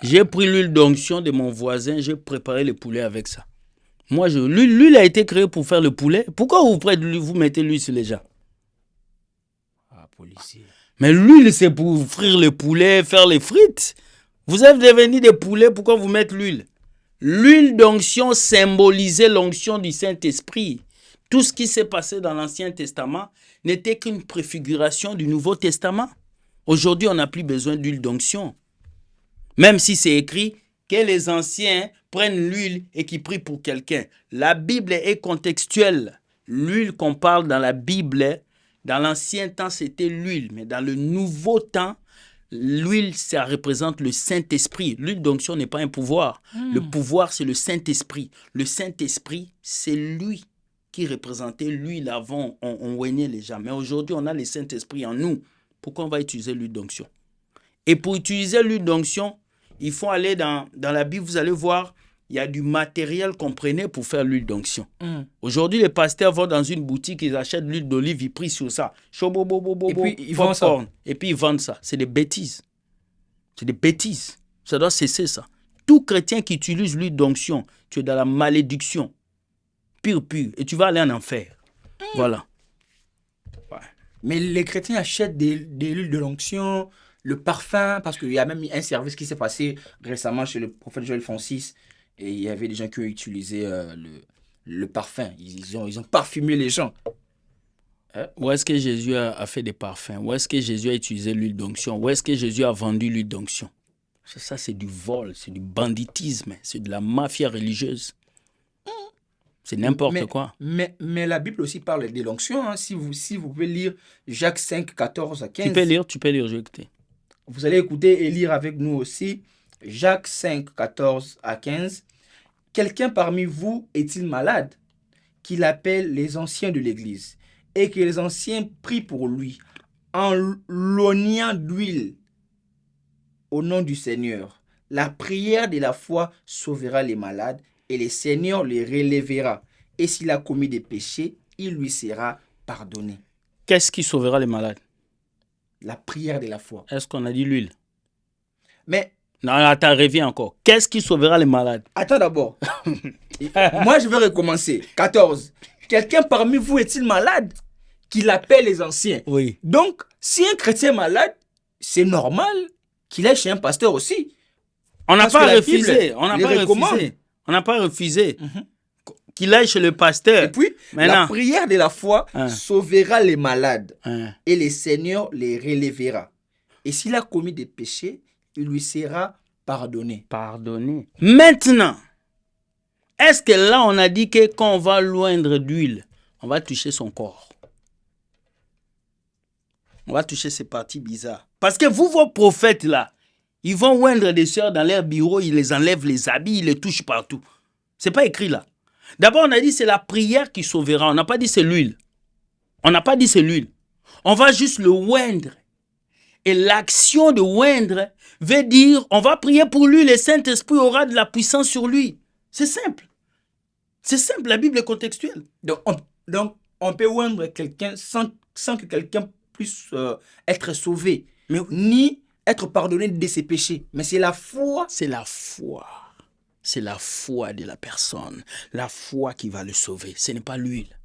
J'ai pris l'huile d'onction de mon voisin, j'ai préparé le poulet avec ça. Moi, l'huile a été créée pour faire le poulet. Pourquoi vous mettez l'huile sur les gens? Policier. Mais l'huile, c'est pour frire le poulet, faire les frites. Vous êtes devenu des poulets, pourquoi vous mettez l'huile? L'huile d'onction symbolisait l'onction du Saint-Esprit. Tout ce qui s'est passé dans l'Ancien Testament n'était qu'une préfiguration du Nouveau Testament. Aujourd'hui, on n'a plus besoin d'huile d'onction. Même si c'est écrit que les anciens prennent l'huile et qu'ils prient pour quelqu'un. La Bible est contextuelle. L'huile qu'on parle dans la Bible, dans l'Ancien temps, c'était l'huile. Mais dans le Nouveau temps, l'huile, ça représente le Saint-Esprit. L'huile d'onction n'est pas un pouvoir. Le pouvoir, c'est le Saint-Esprit. Le Saint-Esprit, c'est lui qui représentait l'huile avant. On oignait les gens. Mais aujourd'hui, on a le Saint-Esprit en nous. Pourquoi on va utiliser l'huile d'onction? Et pour utiliser l'huile d'onction, il faut aller dans la Bible, vous allez voir, il y a du matériel qu'on prenait pour faire l'huile d'onction. Aujourd'hui, les pasteurs vont dans une boutique, ils achètent de l'huile d'olive, ils prient sur ça. Et puis, ils vendent ça. Et puis, ils vendent ça. C'est des bêtises. C'est des bêtises. Ça doit cesser, ça. Tout chrétien qui utilise l'huile d'onction, tu es dans la malédiction. Pure. Et tu vas aller en enfer. Voilà. Ouais. Mais les chrétiens achètent des huiles de l'onction, le parfum, parce qu'il y a même un service qui s'est passé récemment chez le prophète Joël Francis, et il y avait des gens qui ont utilisé le parfum. Ils ont parfumé les gens. Où est-ce que Jésus a fait des parfums? Où est-ce que Jésus a utilisé l'huile d'onction? Où est-ce que Jésus a vendu l'huile d'onction? Ça, c'est du vol, c'est du banditisme, c'est de la mafia religieuse. C'est n'importe quoi. Mais la Bible aussi parle de l'onction. Hein. Si vous pouvez lire Jacques 5, 14 à 15. Tu peux lire, je vais écouter. Vous allez écouter et lire avec nous aussi Jacques 5, 14 à 15. Quelqu'un parmi vous est-il malade? Qu'il appelle les anciens de l'Église et que les anciens prient pour lui en l'oignant d'huile au nom du Seigneur. La prière de la foi sauvera les malades et le Seigneur les relèvera. Et s'il a commis des péchés, il lui sera pardonné. Qu'est-ce qui sauvera les malades? La prière de la foi. Est-ce qu'on a dit l'huile? Mais... Non, attends, reviens encore. Qu'est-ce qui sauvera les malades? Attends d'abord. Moi, je vais recommencer. 14. Quelqu'un parmi vous est-il malade? Qu'il appelle les anciens. Oui. Donc, si un chrétien est malade, c'est normal qu'il aille chez un pasteur aussi. On n'a pas refusé. On n'a pas refusé. Qu'il aille chez le pasteur. Et puis, la prière de la foi sauvera les malades. Et le Seigneur les relèvera. Et s'il a commis des péchés, il lui sera pardonné. Pardonné. Maintenant, est-ce que là, on a dit que quand on va loindre d'huile, on va toucher son corps? On va toucher ses parties bizarres. Parce que vous, vos prophètes là, ils vont oindre des sœurs dans leur bureau, ils les enlèvent les habits, ils les touchent partout. C'est pas écrit là. D'abord, on a dit c'est la prière qui sauvera. On n'a pas dit c'est l'huile. On n'a pas dit c'est l'huile. On va juste le oindre. Et l'action de oindre veut dire on va prier pour lui, le Saint-Esprit aura de la puissance sur lui. C'est simple. C'est simple, la Bible est contextuelle. Donc on peut oindre quelqu'un sans que quelqu'un puisse être sauvé, ni être pardonné de ses péchés. Mais c'est la foi. C'est la foi. C'est la foi de la personne. La foi qui va le sauver. Ce n'est pas l'huile.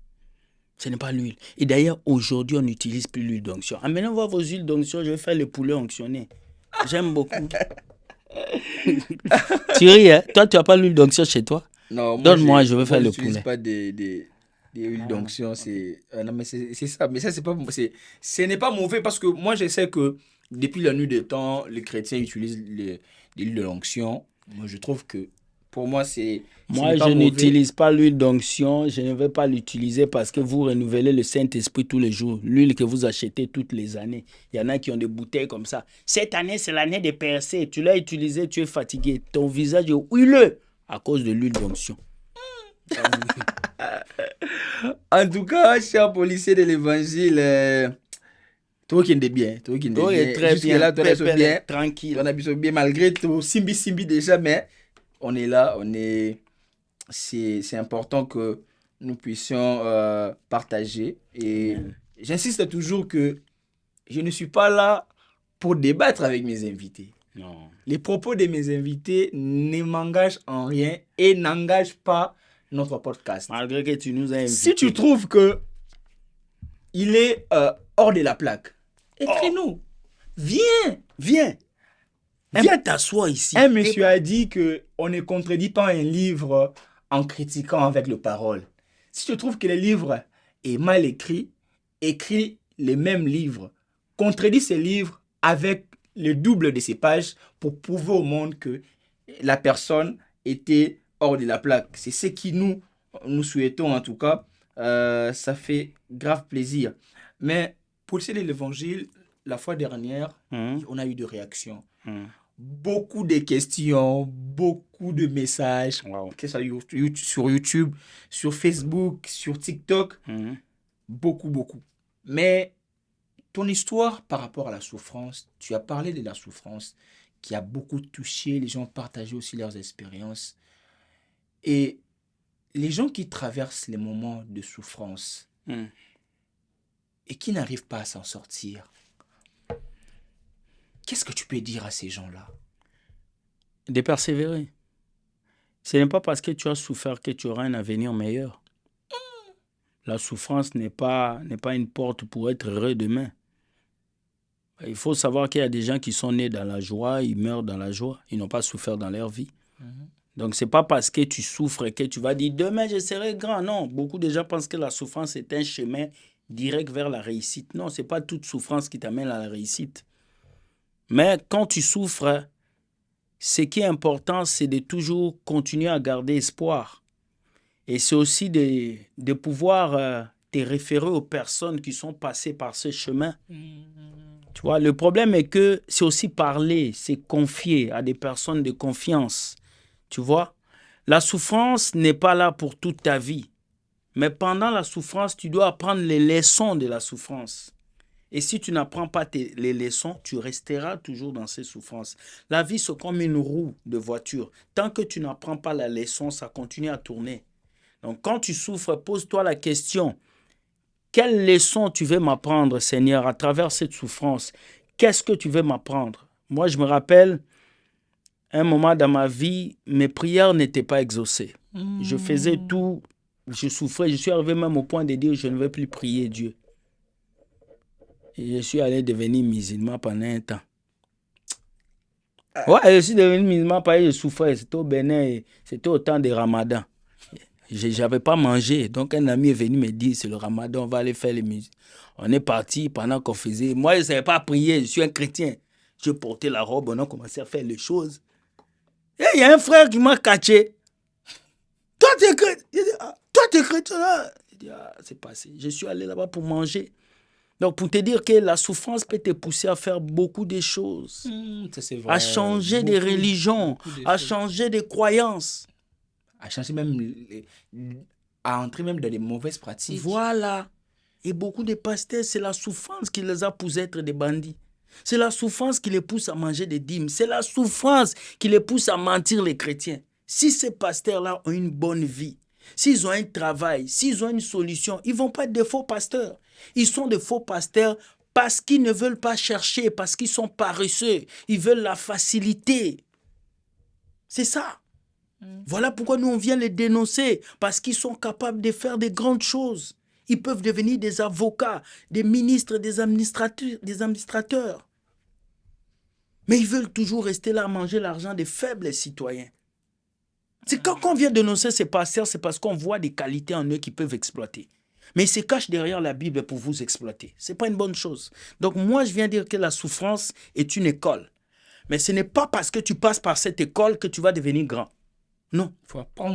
Ce n'est pas l'huile. Et d'ailleurs, aujourd'hui, on n'utilise plus l'huile d'onction. Amenez voir vos huiles d'onction, je vais faire le poulet onctionné. J'aime beaucoup. Tu ris, hein? Toi, tu n'as pas l'huile d'onction chez toi? Non, donne-moi, je vais faire le poulet. Je n'utilise pas des huiles d'onction. Non, mais c'est ça. Mais ça, ce n'est pas mauvais parce que moi, je sais que depuis la nuit des temps, les chrétiens utilisent l'huile de l'onction. Moi, je trouve que pour moi, moi, je n'utilise pas l'huile d'onction. Je ne vais pas l'utiliser parce que vous renouvelez le Saint-Esprit tous les jours. L'huile que vous achetez toutes les années. Il y en a qui ont des bouteilles comme ça. Cette année, c'est l'année des percées. Tu l'as utilisé, tu es fatigué. Ton visage est huileux à cause de l'huile d'onction. En tout cas, cher policier de l'évangile, toi qui es bien. Toi qui es très bien. Là, toi bien. Tranquille. On a bien malgré tout. Simbi déjà, mais on est là. C'est important que nous puissions partager. Et j'insiste toujours que je ne suis pas là pour débattre avec mes invités. Non. Les propos de mes invités ne m'engagent en rien et n'engagent pas notre podcast. Malgré que tu nous as invités. Si tu trouves que il est hors de la plaque, écris-nous. Viens. Viens t'asseoir ici. Un monsieur a dit qu'on ne contredit pas un livre en critiquant avec les paroles. Si tu trouves que le livre est mal écrit, écris les mêmes livres. Contredis ces livres avec le double de ces pages pour prouver au monde que la personne était hors de la plaque. C'est ce que nous souhaitons en tout cas. Ça fait grave plaisir. Mais pour citer l'évangile, la fois dernière, on a eu des réactions. Beaucoup de questions, beaucoup de messages, que ce soit sur YouTube, sur Facebook, sur TikTok, beaucoup. Mais ton histoire par rapport à la souffrance, tu as parlé de la souffrance qui a beaucoup touché, les gens ont partagé aussi leurs expériences. Et les gens qui traversent les moments de souffrance et qui n'arrivent pas à s'en sortir, qu'est-ce que tu peux dire à ces gens-là? De persévérer. Ce n'est pas parce que tu as souffert que tu auras un avenir meilleur. La souffrance n'est pas une porte pour être heureux demain. Il faut savoir qu'il y a des gens qui sont nés dans la joie, ils meurent dans la joie, ils n'ont pas souffert dans leur vie. Donc, ce n'est pas parce que tu souffres que tu vas dire « demain, je serai grand ». Non, beaucoup de gens pensent que la souffrance est un chemin direct vers la réussite. Non, ce n'est pas toute souffrance qui t'amène à la réussite. Mais quand tu souffres, ce qui est important, c'est de toujours continuer à garder espoir. Et c'est aussi de pouvoir te référer aux personnes qui sont passées par ce chemin. Tu vois, le problème est que c'est aussi parler, c'est confier à des personnes de confiance. Tu vois, la souffrance n'est pas là pour toute ta vie. Mais pendant la souffrance, tu dois apprendre les leçons de la souffrance. Et si tu n'apprends pas les leçons, tu resteras toujours dans ces souffrances. La vie, c'est comme une roue de voiture. Tant que tu n'apprends pas la leçon, ça continue à tourner. Donc, quand tu souffres, pose-toi la question. Quelle leçon tu veux m'apprendre, Seigneur, à travers cette souffrance? Qu'est-ce que tu veux m'apprendre? Moi, je me rappelle, un moment dans ma vie, mes prières n'étaient pas exaucées. Je faisais tout, je souffrais. Je suis arrivé même au point de dire, je ne veux plus prier Dieu. Et je suis allé devenir musulman pendant un temps. Ouais, je suis devenu musulman parce que je souffrais. C'était au Bénin, c'était au temps de Ramadan. Je n'avais pas mangé. Donc, un ami est venu me dire, c'est le Ramadan, on va aller faire les musiques. On est parti pendant qu'on faisait. Moi, je ne savais pas prier, je suis un chrétien. Je portais la robe, on a commencé à faire les choses. Et il y a un frère qui m'a catché. Toi, tu es chrétien. Toi, tu es chrétien. Je dis, c'est passé. Je suis allé là-bas pour manger. Donc, pour te dire que la souffrance peut te pousser à faire beaucoup de choses. Ça, c'est vrai. À changer de religion, à changer de croyances. À changer même, à entrer même dans des mauvaises pratiques. Voilà. Et beaucoup de pasteurs, c'est la souffrance qui les a poussés à être des bandits. C'est la souffrance qui les pousse à manger des dîmes. C'est la souffrance qui les pousse à mentir les chrétiens. Si ces pasteurs-là ont une bonne vie, s'ils ont un travail, s'ils ont une solution, ils ne vont pas être des faux pasteurs. Ils sont des faux pasteurs parce qu'ils ne veulent pas chercher, parce qu'ils sont paresseux. Ils veulent la facilité. C'est ça. Voilà pourquoi nous, on vient les dénoncer, parce qu'ils sont capables de faire des grandes choses. Ils peuvent devenir des avocats, des ministres, des administrateurs. Mais ils veulent toujours rester là à manger l'argent des faibles citoyens. C'est quand on vient dénoncer ces pasteurs, c'est parce qu'on voit des qualités en eux qu'ils peuvent exploiter. Mais ils se cachent derrière la Bible pour vous exploiter. Ce n'est pas une bonne chose. Donc moi, je viens dire que la souffrance est une école. Mais ce n'est pas parce que tu passes par cette école que tu vas devenir grand. Non,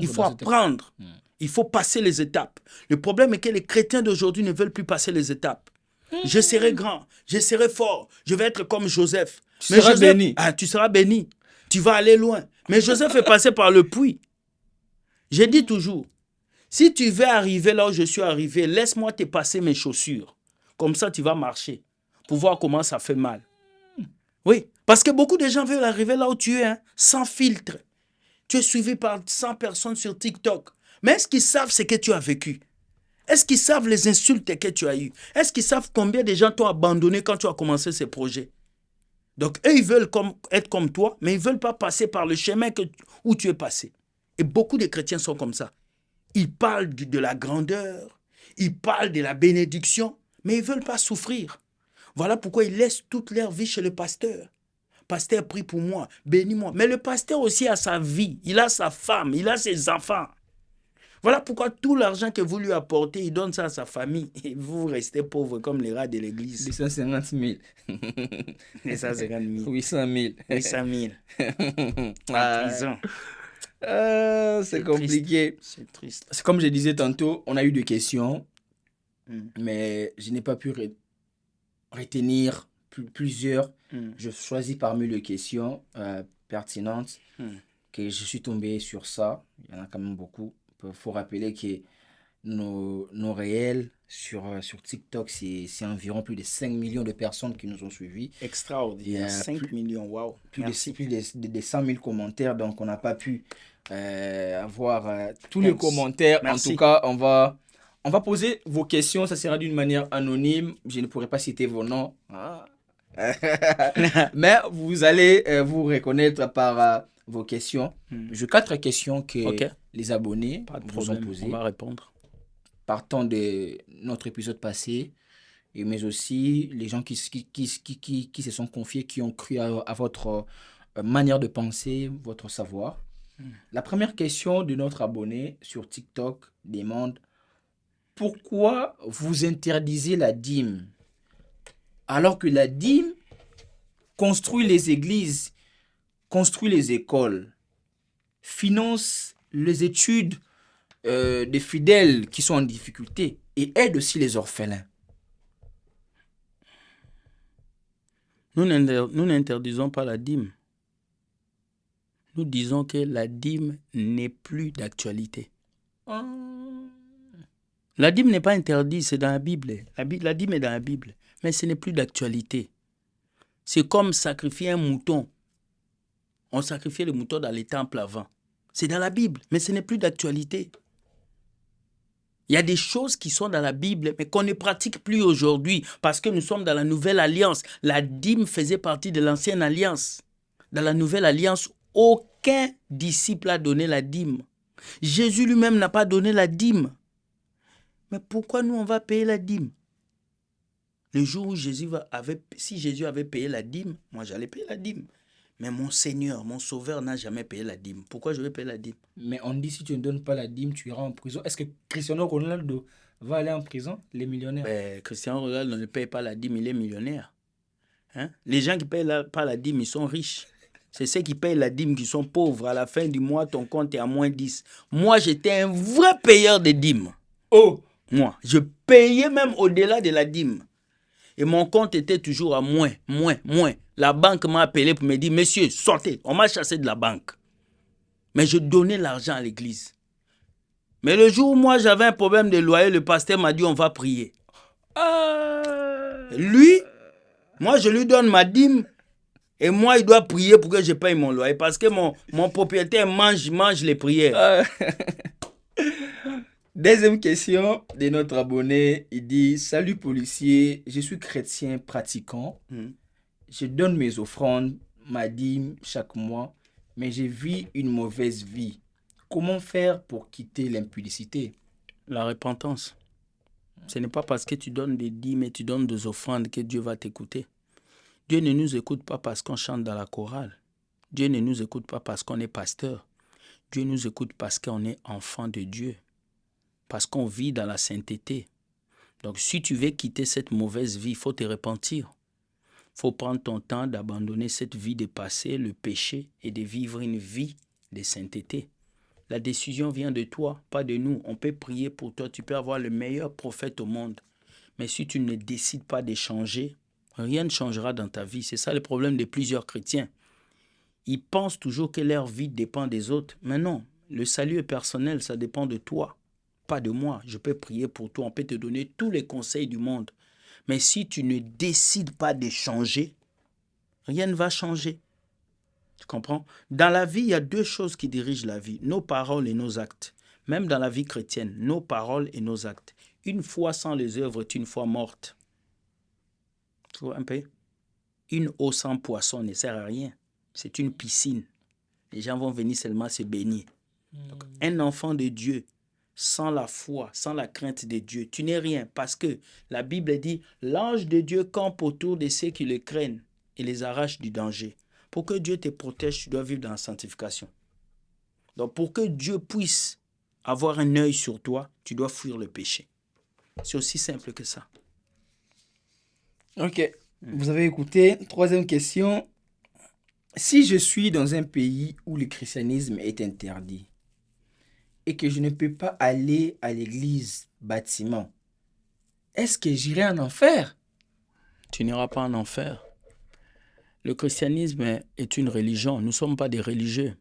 il faut apprendre. Il faut passer les étapes. Le problème est que les chrétiens d'aujourd'hui ne veulent plus passer les étapes. Je serai grand, je serai fort, je vais être comme Joseph. Tu seras béni. Tu seras béni. Tu vas aller loin. Mais Joseph est passé par le puits. Je dis toujours, si tu veux arriver là où je suis arrivé, laisse-moi te passer mes chaussures. Comme ça, tu vas marcher pour voir comment ça fait mal. Oui, parce que beaucoup de gens veulent arriver là où tu es, sans filtre. Tu es suivi par 100 personnes sur TikTok. Mais est-ce qu'ils savent ce que tu as vécu? Est-ce qu'ils savent les insultes que tu as eues? Est-ce qu'ils savent combien de gens t'ont abandonné quand tu as commencé ces projets? Donc, eux, ils veulent être comme toi, mais ils ne veulent pas passer par le chemin où tu es passé. Et beaucoup de chrétiens sont comme ça. Ils parlent de la grandeur, ils parlent de la bénédiction, mais ils ne veulent pas souffrir. Voilà pourquoi ils laissent toute leur vie chez le pasteur. Pasteur, prie pour moi, bénis-moi. Mais le pasteur aussi a sa vie, il a sa femme, il a ses enfants. Voilà pourquoi tout l'argent que vous lui apportez, il donne ça à sa famille. Et vous restez pauvres comme les rats de l'église. 250 000. 250 000. 800 000. 800 000. Ah, En prison. c'est compliqué. C'est triste. C'est comme je disais tantôt, on a eu des questions, Mm. mais je n'ai pas pu retenir plusieurs. Je choisis parmi les questions pertinentes que je suis tombé sur ça. Il y en a quand même beaucoup. Il faut rappeler que nos réels sur TikTok, c'est environ plus de 5 millions de personnes qui nous ont suivis. Extraordinaire. 5 millions, waouh. Plus de 100 000 commentaires, donc on n'a pas pu avoir tous les commentaires. Merci. En tout cas, on va poser vos questions, ça sera d'une manière anonyme. Je ne pourrai pas citer vos noms. Mais vous allez vous reconnaître par vos questions. J'ai 4 questions que les abonnés vous ont posées. On va répondre. Partant de notre épisode passé, mais aussi les gens qui se sont confiés, qui ont cru à votre manière de penser, votre savoir. La première question de notre abonné sur TikTok demande: pourquoi vous interdisez la dîme alors que la dîme construit les églises, construit les écoles, finance les études des fidèles qui sont en difficulté et aide aussi les orphelins? Nous n'interdisons pas la dîme. Nous disons que la dîme n'est plus d'actualité. La dîme n'est pas interdite, c'est dans la Bible. La dîme est dans la Bible, mais ce n'est plus d'actualité. C'est comme sacrifier un mouton. On sacrifiait le mouton dans les temples avant. C'est dans la Bible, mais ce n'est plus d'actualité. Il y a des choses qui sont dans la Bible, mais qu'on ne pratique plus aujourd'hui parce que nous sommes dans la nouvelle alliance. La dîme faisait partie de l'ancienne alliance. Dans la nouvelle alliance, aucun disciple n'a donné la dîme. Jésus lui-même n'a pas donné la dîme. Mais pourquoi nous, on va payer la dîme? Le jour où si Jésus avait payé la dîme, moi j'allais payer la dîme. Mais mon Seigneur, mon Sauveur n'a jamais payé la dîme. Pourquoi je vais payer la dîme? Mais on dit si tu ne donnes pas la dîme, tu iras en prison. Est-ce que Cristiano Ronaldo va aller en prison, les millionnaires? Cristiano Ronaldo ne paye pas la dîme, il est millionnaire. Hein? Les gens qui ne payent pas la dîme, ils sont riches. C'est ceux qui payent la dîme qui sont pauvres. À la fin du mois, ton compte est à moins 10. Moi, j'étais un vrai payeur de dîmes. Oh! Moi, je payais même au-delà de la dîme. Et mon compte était toujours à moins. La banque m'a appelé pour me dire: monsieur, sortez. On m'a chassé de la banque. Mais je donnais l'argent à l'église. Mais le jour où moi j'avais un problème de loyer, le pasteur m'a dit: on va prier. Lui, moi je lui donne ma dîme. Et moi, il doit prier pour que je paye mon loyer. Parce que mon propriétaire mange les prières. Deuxième question de notre abonné. Il dit: salut policier, je suis chrétien pratiquant. Je donne mes offrandes, ma dîme chaque mois, mais je vis une mauvaise vie. Comment faire pour quitter l'impudicité? La repentance. Ce n'est pas parce que tu donnes des dîmes et tu donnes des offrandes que Dieu va t'écouter. Dieu ne nous écoute pas parce qu'on chante dans la chorale. Dieu ne nous écoute pas parce qu'on est pasteur. Dieu nous écoute parce qu'on est enfant de Dieu. Parce qu'on vit dans la sainteté. Donc si tu veux quitter cette mauvaise vie, il faut te repentir. Il faut prendre ton temps d'abandonner cette vie de passé, le péché, et de vivre une vie de sainteté. La décision vient de toi, pas de nous. On peut prier pour toi, tu peux avoir le meilleur prophète au monde. Mais si tu ne décides pas de changer, rien ne changera dans ta vie. C'est ça le problème de plusieurs chrétiens. Ils pensent toujours que leur vie dépend des autres. Mais non, le salut est personnel, ça dépend de toi, pas de moi. Je peux prier pour toi, on peut te donner tous les conseils du monde. Mais si tu ne décides pas de changer, rien ne va changer. Tu comprends? Dans la vie, il y a 2 choses qui dirigent la vie, nos paroles et nos actes. Même dans la vie chrétienne, nos paroles et nos actes. Une foi sans les œuvres est une foi morte. Tu vois un peu? Une eau sans poisson ne sert à rien. C'est une piscine. Les gens vont venir seulement se baigner. Donc, un enfant de Dieu, sans la foi, sans la crainte de Dieu, tu n'es rien. Parce que la Bible dit: l'ange de Dieu campe autour de ceux qui le craignent et les arrache du danger. Pour que Dieu te protège, tu dois vivre dans la sanctification. Donc, pour que Dieu puisse avoir un œil sur toi, tu dois fuir le péché. C'est aussi simple que ça. Ok. Vous avez écouté. Troisième question. Si je suis dans un pays où le christianisme est interdit et que je ne peux pas aller à l'église bâtiment, est-ce que j'irai en enfer? Tu n'iras pas en enfer. Le christianisme est une religion. Nous ne sommes pas des religieux.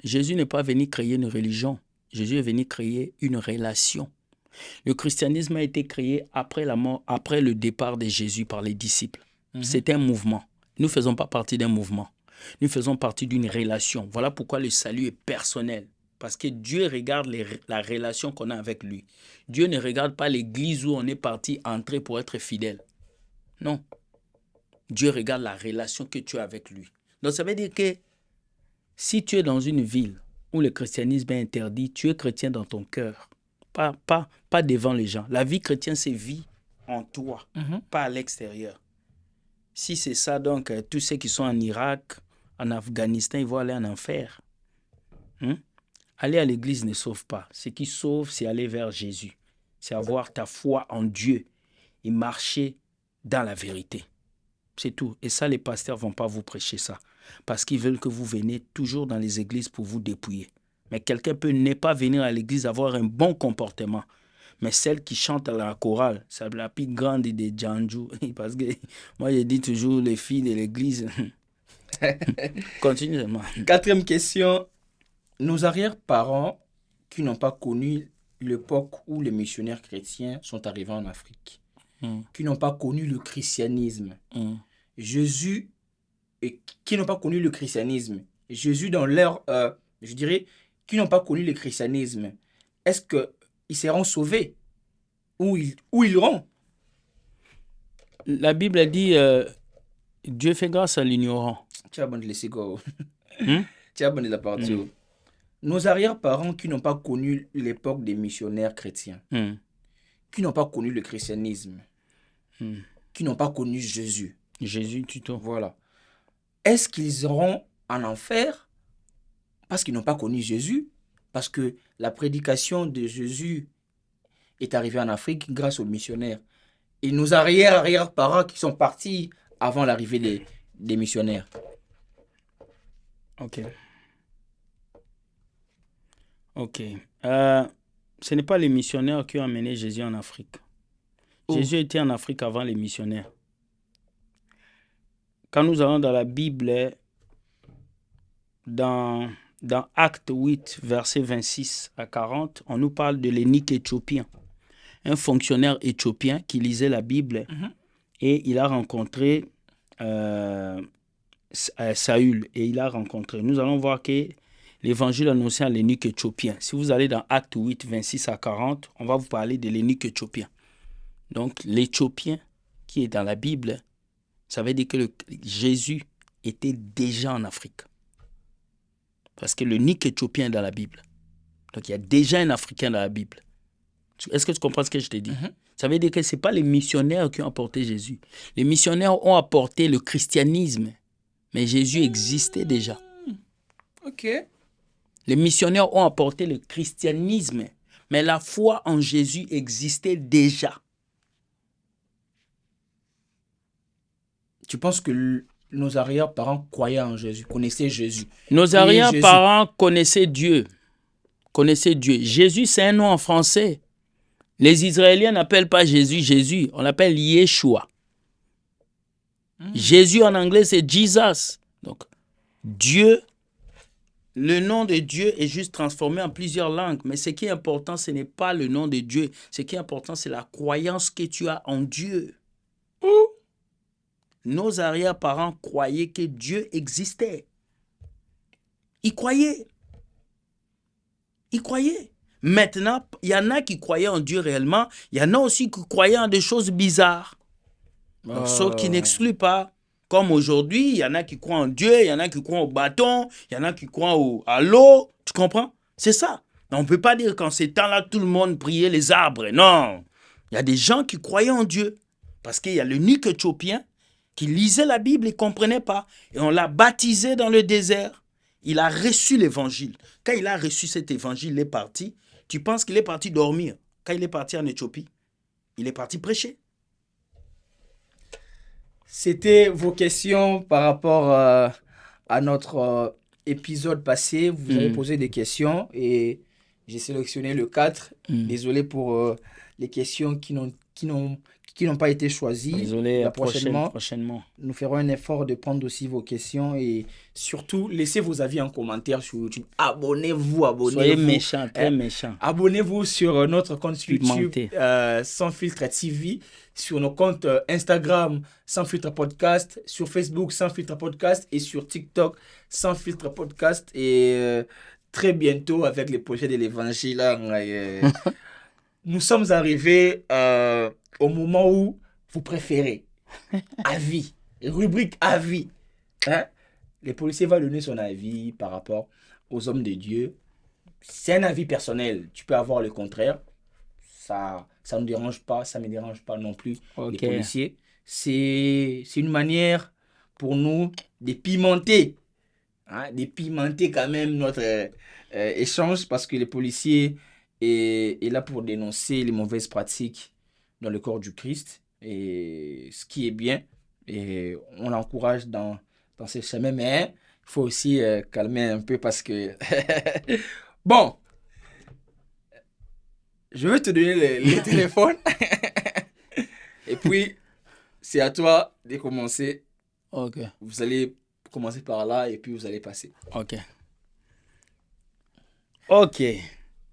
Jésus n'est pas venu créer une religion. Jésus est venu créer une relation. Le christianisme a été créé après la mort, après le départ de Jésus par les disciples. C'est un mouvement. Nous ne faisons pas partie d'un mouvement. Nous faisons partie d'une relation. Voilà pourquoi le salut est personnel. Parce que Dieu regarde la relation qu'on a avec lui. Dieu ne regarde pas l'église où on est parti entrer pour être fidèle. Non. Dieu regarde la relation que tu as avec lui. Donc ça veut dire que si tu es dans une ville où le christianisme est interdit, tu es chrétien dans ton cœur. Pas devant les gens. La vie chrétienne, c'est vie en toi, pas à l'extérieur. Si c'est ça, donc, tous ceux qui sont en Irak, en Afghanistan, ils vont aller en enfer. Aller à l'église ne sauve pas. Ce qui sauve, c'est aller vers Jésus. C'est avoir ta foi en Dieu et marcher dans la vérité. C'est tout. Et ça, les pasteurs ne vont pas vous prêcher ça. Parce qu'ils veulent que vous veniez toujours dans les églises pour vous dépouiller. Mais quelqu'un peut ne pas venir à l'église, avoir un bon comportement. Mais celle qui chante à la chorale, c'est la plus grande des Djanjou. Parce que moi, je dis toujours, les filles de l'église. Continue. Quatrième question. Nos arrière-parents qui n'ont pas connu l'époque où les missionnaires chrétiens sont arrivés en Afrique, qui n'ont pas connu le christianisme, Jésus, et qui n'ont pas connu le christianisme, Jésus dans leur, je dirais, qui n'ont pas connu le christianisme, est-ce qu'ils seront sauvés? Où ils iront? La Bible a dit, Dieu fait grâce à l'ignorant. Tu as bon de laisser go. Tu as bon de la partie. Nos arrière-parents qui n'ont pas connu l'époque des missionnaires chrétiens, qui n'ont pas connu le christianisme, qui n'ont pas connu Jésus. Jésus, tuto. Voilà. Est-ce qu'ils iront en enfer parce qu'ils n'ont pas connu Jésus? Parce que la prédication de Jésus est arrivée en Afrique grâce aux missionnaires. Et nos arrière-parents qui sont partis avant l'arrivée des missionnaires. Ok. Ce n'est pas les missionnaires qui ont amené Jésus en Afrique. Jésus était en Afrique avant les missionnaires. Quand nous allons dans la Bible, dans Acte 8, versets 26 à 40, on nous parle de l'énike éthiopien. Un fonctionnaire éthiopien qui lisait la Bible et il a rencontré Saül. Et il a rencontré. Nous allons voir que l'évangile annoncé à l'énike éthiopien. Si vous allez dans Acte 8, 26 à 40, on va vous parler de l'énike éthiopien. Donc, l'Éthiopien qui est dans la Bible, ça veut dire que Jésus était déjà en Afrique. Parce que l'énike éthiopien est dans la Bible. Donc, il y a déjà un Africain dans la Bible. Est-ce que tu comprends ce que je t'ai dit? Ça veut dire que ce n'est pas les missionnaires qui ont apporté Jésus. Les missionnaires ont apporté le christianisme. Mais Jésus existait déjà. Ok. Les missionnaires ont apporté le christianisme. Mais la foi en Jésus existait déjà. Tu penses que nos arrière-parents croyaient en Jésus, connaissaient Jésus? Nos arrière-parents connaissaient Dieu. Jésus, c'est un nom en français. Les Israéliens n'appellent pas Jésus Jésus, on l'appelle Yeshua. Jésus en anglais, c'est Jesus. Donc, Dieu, le nom de Dieu est juste transformé en plusieurs langues. Mais ce qui est important, ce n'est pas le nom de Dieu. Ce qui est important, c'est la croyance que tu as en Dieu. Nos arrière-parents croyaient que Dieu existait. Ils croyaient. Maintenant, il y en a qui croyaient en Dieu réellement. Il y en a aussi qui croyaient en des choses bizarres. Ce qui n'exclut pas. Comme aujourd'hui, il y en a qui croient en Dieu, il y en a qui croient au bâton, il y en a qui croient à l'eau. Tu comprends? C'est ça. On ne peut pas dire qu'en ces temps-là, tout le monde priait les arbres. Non. Il y a des gens qui croyaient en Dieu. Parce qu'il y a l'énike éthiopien qui lisait la Bible, il ne comprenait pas. Et on l'a baptisé dans le désert. Il a reçu l'évangile. Quand il a reçu cet évangile, il est parti. Tu penses qu'il est parti dormir? Quand il est parti en Éthiopie, il est parti prêcher. C'était vos questions par rapport à notre épisode passé. Vous avez posé des questions et j'ai sélectionné le 4. Désolé pour les questions qui n'ont pas été choisies. Désolé, prochainement. Nous ferons un effort de prendre aussi vos questions et surtout, laissez vos avis en commentaire sur YouTube. Abonnez-vous. Soyez méchants, très méchants. Abonnez-vous sur notre compte YouTube Sans Filtre TV, sur nos comptes Instagram Sans Filtre Podcast, sur Facebook Sans Filtre Podcast et sur TikTok Sans Filtre Podcast. Et très bientôt, avec les projets de l'Évangile, nous sommes arrivés au moment où vous préférez. Avis. Rubrique avis. Hein? Le policier va donner son avis par rapport aux hommes de Dieu. C'est un avis personnel. Tu peux avoir le contraire. Ça ne nous dérange pas. Ça ne me dérange pas non plus. Les policiers. C'est une manière pour nous de pimenter. Hein? De pimenter quand même notre échange parce que les policiers est là pour dénoncer les mauvaises pratiques dans le corps du Christ, et ce qui est bien, et on l'encourage dans ces chemins, mais il faut aussi calmer un peu parce que... Bon, je vais te donner les téléphones, et puis c'est à toi de commencer. Ok. Vous allez commencer par là, et puis vous allez passer. Ok.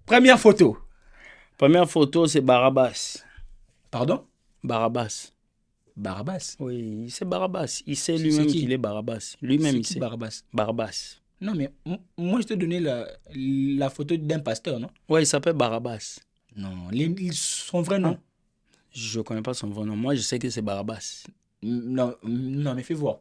Première photo. Première photo, c'est Barabbas. Pardon? Barabbas. Barabbas? Oui, c'est Barabbas. Il sait lui-même qu'il est Barabbas. Lui-même, il sait. Barabbas? Barabbas. Non, mais moi, je te donnais la photo d'un pasteur, non? Oui, il s'appelle Barabbas. Non, son vrai nom. Je ne connais pas son vrai nom. Moi, je sais que c'est Barabbas. Non, mais fais voir.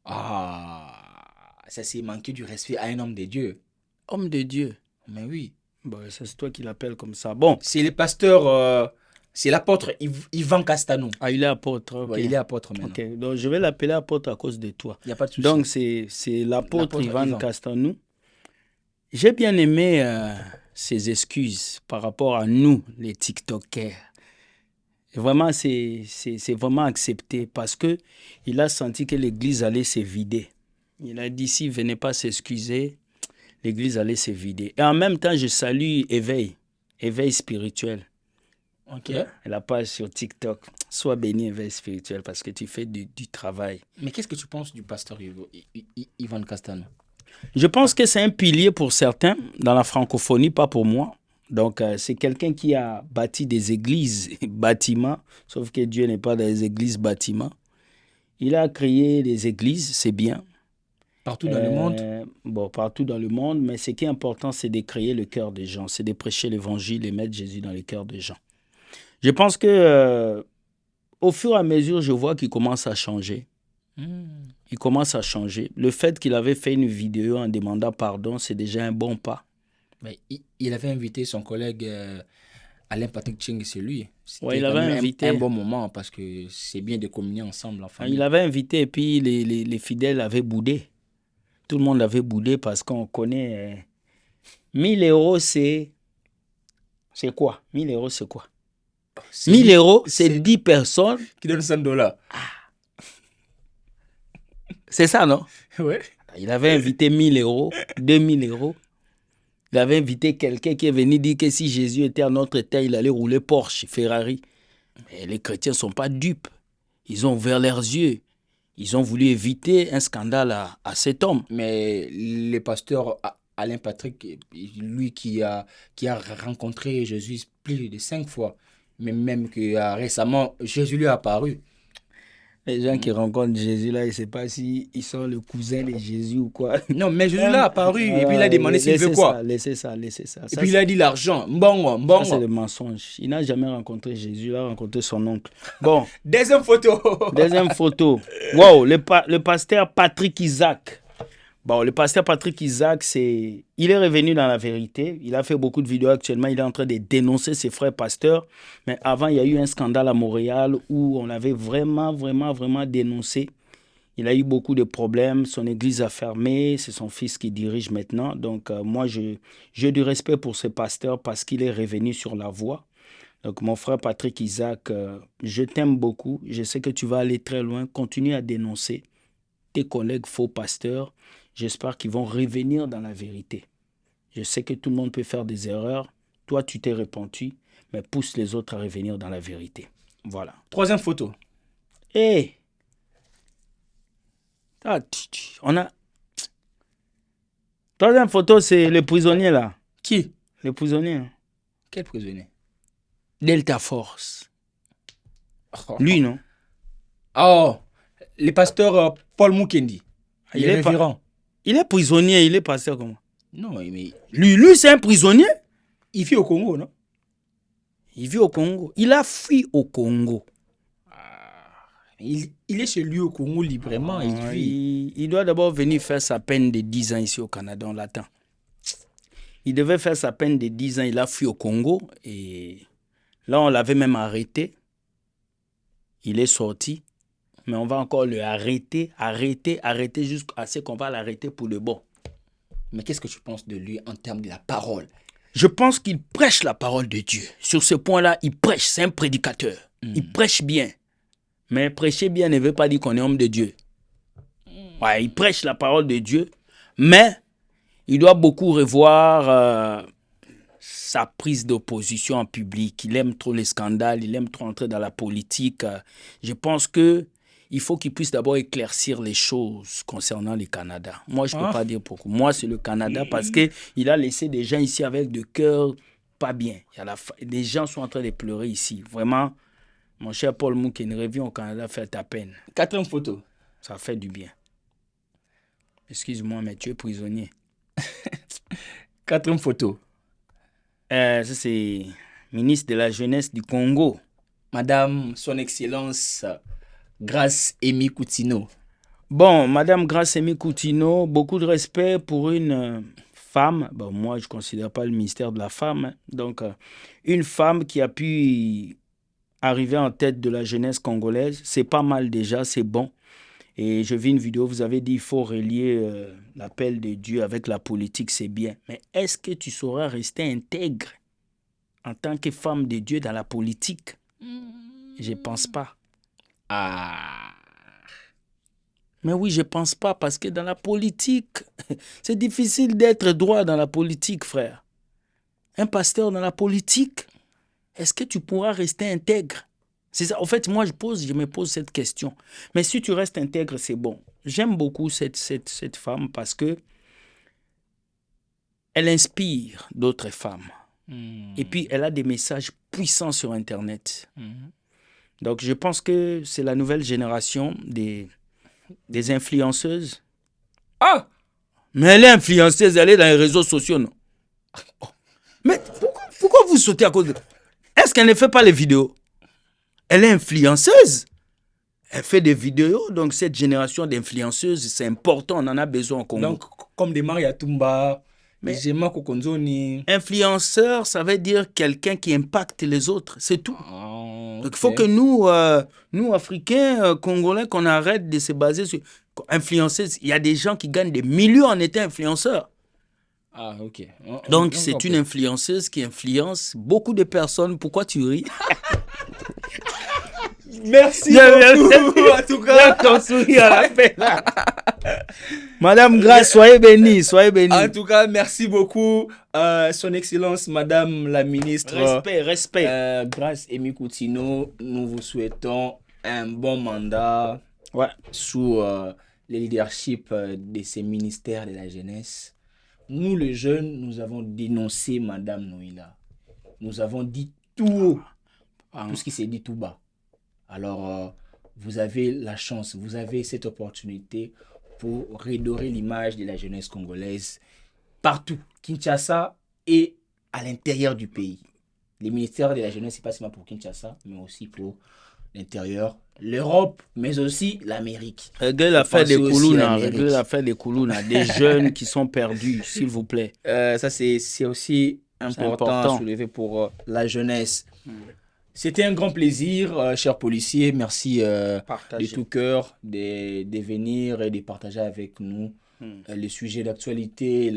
Ah, ça c'est manquer du respect à un homme de Dieu. Homme de Dieu? Mais oui. Bon, c'est toi qui l'appelles comme ça. Bon. C'est le pasteur, c'est l'apôtre Ivan Castano. Ah, il est apôtre. Okay. Ouais, il est apôtre maintenant. Ok, donc je vais l'appeler apôtre à cause de toi. Il n'y a pas de souci. Donc, c'est l'apôtre Ivan Castano. J'ai bien aimé ses excuses par rapport à nous, les TikTokers. Et vraiment, c'est vraiment accepté parce qu'il a senti que l'église allait se vider. Il a dit, s'il ne venait pas s'excuser, l'église allait se vider. Et en même temps, je salue Éveil spirituel. Ok. Et la page sur TikTok. Sois béni, Éveil spirituel, parce que tu fais du travail. Mais qu'est-ce que tu penses du pasteur Ivan Castano? Je pense que c'est un pilier pour certains dans la francophonie, pas pour moi. Donc, c'est quelqu'un qui a bâti des églises, bâtiments, sauf que Dieu n'est pas dans les églises, bâtiments. Il a créé des églises, c'est bien. Partout dans le monde? Bon, partout dans le monde, mais ce qui est important, c'est de créer le cœur des gens, c'est de prêcher l'évangile et mettre Jésus dans le cœur des gens. Je pense que au fur et à mesure, je vois qu'il commence à changer. Il commence à changer. Le fait qu'il avait fait une vidéo en demandant pardon, c'est déjà un bon pas. Mais il avait invité son collègue Alain Patrick Ching, c'est lui. Ouais, il avait invité un bon moment parce que c'est bien de communier ensemble en famille. Il avait invité et puis les fidèles avaient boudé. Tout le monde avait boudé parce qu'on connaît 1000 euros, c'est quoi? 1000 euros, c'est quoi? 1000 euros, c'est 10 personnes qui donnent $100. C'est ça, non? Ouais. Il avait invité 1000 euros, 2000 euros. Il avait invité quelqu'un qui est venu dire que si Jésus était à notre terre, il allait rouler Porsche, Ferrari. Mais les chrétiens ne sont pas dupes. Ils ont ouvert leurs yeux. Ils ont voulu éviter un scandale à cet homme. Mais le pasteur Alain Patrick, lui qui a rencontré Jésus plus de 5 fois, mais même que récemment, Jésus lui a apparu. Les gens qui rencontrent Jésus, là, je ne sais pas s'ils sont le cousin de Jésus ou quoi. Non, mais Jésus l'a apparu et puis il a demandé s'il veut quoi. Laissez ça. Et puis il a dit l'argent. Bon. Ça, c'est le mensonge. Il n'a jamais rencontré Jésus, il a rencontré son oncle. Bon. Deuxième photo. Wow, le pasteur Patrick Isaac. Bon, le pasteur Patrick Isaac, il est revenu dans la vérité. Il a fait beaucoup de vidéos actuellement. Il est en train de dénoncer ses frères pasteurs. Mais avant, il y a eu un scandale à Montréal où on l'avait vraiment dénoncé. Il a eu beaucoup de problèmes. Son église a fermé. C'est son fils qui dirige maintenant. Donc, moi, j'ai du respect pour ce pasteur parce qu'il est revenu sur la voie. Donc, mon frère Patrick Isaac, je t'aime beaucoup. Je sais que tu vas aller très loin. Continue à dénoncer tes collègues faux pasteurs. J'espère qu'ils vont revenir dans la vérité. Je sais que tout le monde peut faire des erreurs. Toi, tu t'es repenti, mais pousse les autres à revenir dans la vérité. Voilà. 3e photo. Hé! On a... 3e photo, c'est le prisonnier là. Qui? Le prisonnier. Quel prisonnier? Delta Force. Lui, non? Oh, le pasteur Paul Mukendi. Il est révérend. Il est prisonnier, il est pasteur comment? Non, mais... Lui c'est un prisonnier? Il vit au Congo, non? Il vit au Congo. Il a fui au Congo. Il est chez lui au Congo librement. Il doit d'abord venir faire sa peine de 10 ans ici au Canada. On l'attend. Il devait faire sa peine de 10 ans. Il a fui au Congo. Et là, on l'avait même arrêté. Il est sorti. Mais on va encore le arrêter jusqu'à ce qu'on va l'arrêter pour le bon. Mais qu'est-ce que tu penses de lui en termes de la parole? Je pense qu'il prêche la parole de Dieu. Sur ce point-là, il prêche. C'est un prédicateur. Il prêche bien. Mais prêcher bien ne veut pas dire qu'on est homme de Dieu. Ouais, il prêche la parole de Dieu, mais il doit beaucoup revoir sa prise d'opposition en public. Il aime trop les scandales, il aime trop entrer dans la politique. Je pense que il faut qu'il puisse d'abord éclaircir les choses concernant le Canada. Moi, je ne peux pas dire pourquoi. Moi, c'est le Canada parce qu'il a laissé des gens ici avec de cœur pas bien. Les gens sont en train de pleurer ici. Vraiment. Mon cher Paul Mukendi, reviens au Canada, fais ta peine. 4e photo. Ça fait du bien. Excuse-moi, mais tu es prisonnier. 4e photo. Ça, c'est ministre de la Jeunesse du Congo. Madame, son Excellence, Grace Amy Coutinho. Bon, Madame Grace Amy Coutinho, beaucoup de respect pour une femme. Bon, moi, je ne considère pas le ministère de la femme. Donc, une femme qui a pu... arriver en tête de la jeunesse congolaise, c'est pas mal déjà, c'est bon. Et je vis une vidéo, vous avez dit il faut relier l'appel de Dieu avec la politique, c'est bien. Mais est-ce que tu sauras rester intègre en tant que femme de Dieu dans la politique? Je pense pas. Mais oui, je pense pas parce que dans la politique, c'est difficile d'être droit dans la politique, frère. Un pasteur dans la politique, est-ce que tu pourras rester intègre? C'est ça. En fait, moi, je me pose cette question. Mais si tu restes intègre, c'est bon. J'aime beaucoup cette femme parce que elle inspire d'autres femmes. Et puis, elle a des messages puissants sur Internet. Donc, je pense que c'est la nouvelle génération des influenceuses. Ah! Mais elle est influenceuse, elle est dans les réseaux sociaux, non? Mais pourquoi vous sautez à cause de... Est-ce qu'elle ne fait pas les vidéos? Elle est influenceuse. Elle fait des vidéos. Donc, cette génération d'influenceuses, c'est important. On en a besoin au Congo. Donc, comme des Maria Tumba, influenceur, ça veut dire quelqu'un qui impacte les autres. C'est tout. Okay. Donc, il faut que nous Africains, Congolais, qu'on arrête de se baser sur influenceuses. Il y a des gens qui gagnent des millions en étant influenceurs. Ah, ok. Donc, c'est une influenceuse qui influence beaucoup de personnes. Pourquoi tu ris? Merci beaucoup, en tout cas. Ton sourire à la fin. Madame Grace, soyez bénie, soyez bénie. En tout cas, merci beaucoup, Son Excellence, Madame la Ministre. Respect. Grace Amy Coutinho, nous vous souhaitons un bon mandat sous le leadership de ces ministères de la jeunesse. Nous, les jeunes, nous avons dénoncé Madame Noïla. Nous avons dit tout haut, tout ce qui s'est dit tout bas. Alors, vous avez la chance, vous avez cette opportunité pour redorer l'image de la jeunesse congolaise partout, Kinshasa et à l'intérieur du pays. Les ministères de la jeunesse, ce n'est pas seulement pour Kinshasa, mais aussi pour l'intérieur, l'Europe, mais aussi l'Amérique. Réglez l'affaire des Koulouna, des jeunes qui sont perdus, s'il vous plaît. Ça, c'est aussi important à soulever pour la jeunesse. C'était un grand plaisir, chers policiers. Merci de tout cœur de venir et de partager avec nous les sujets d'actualité,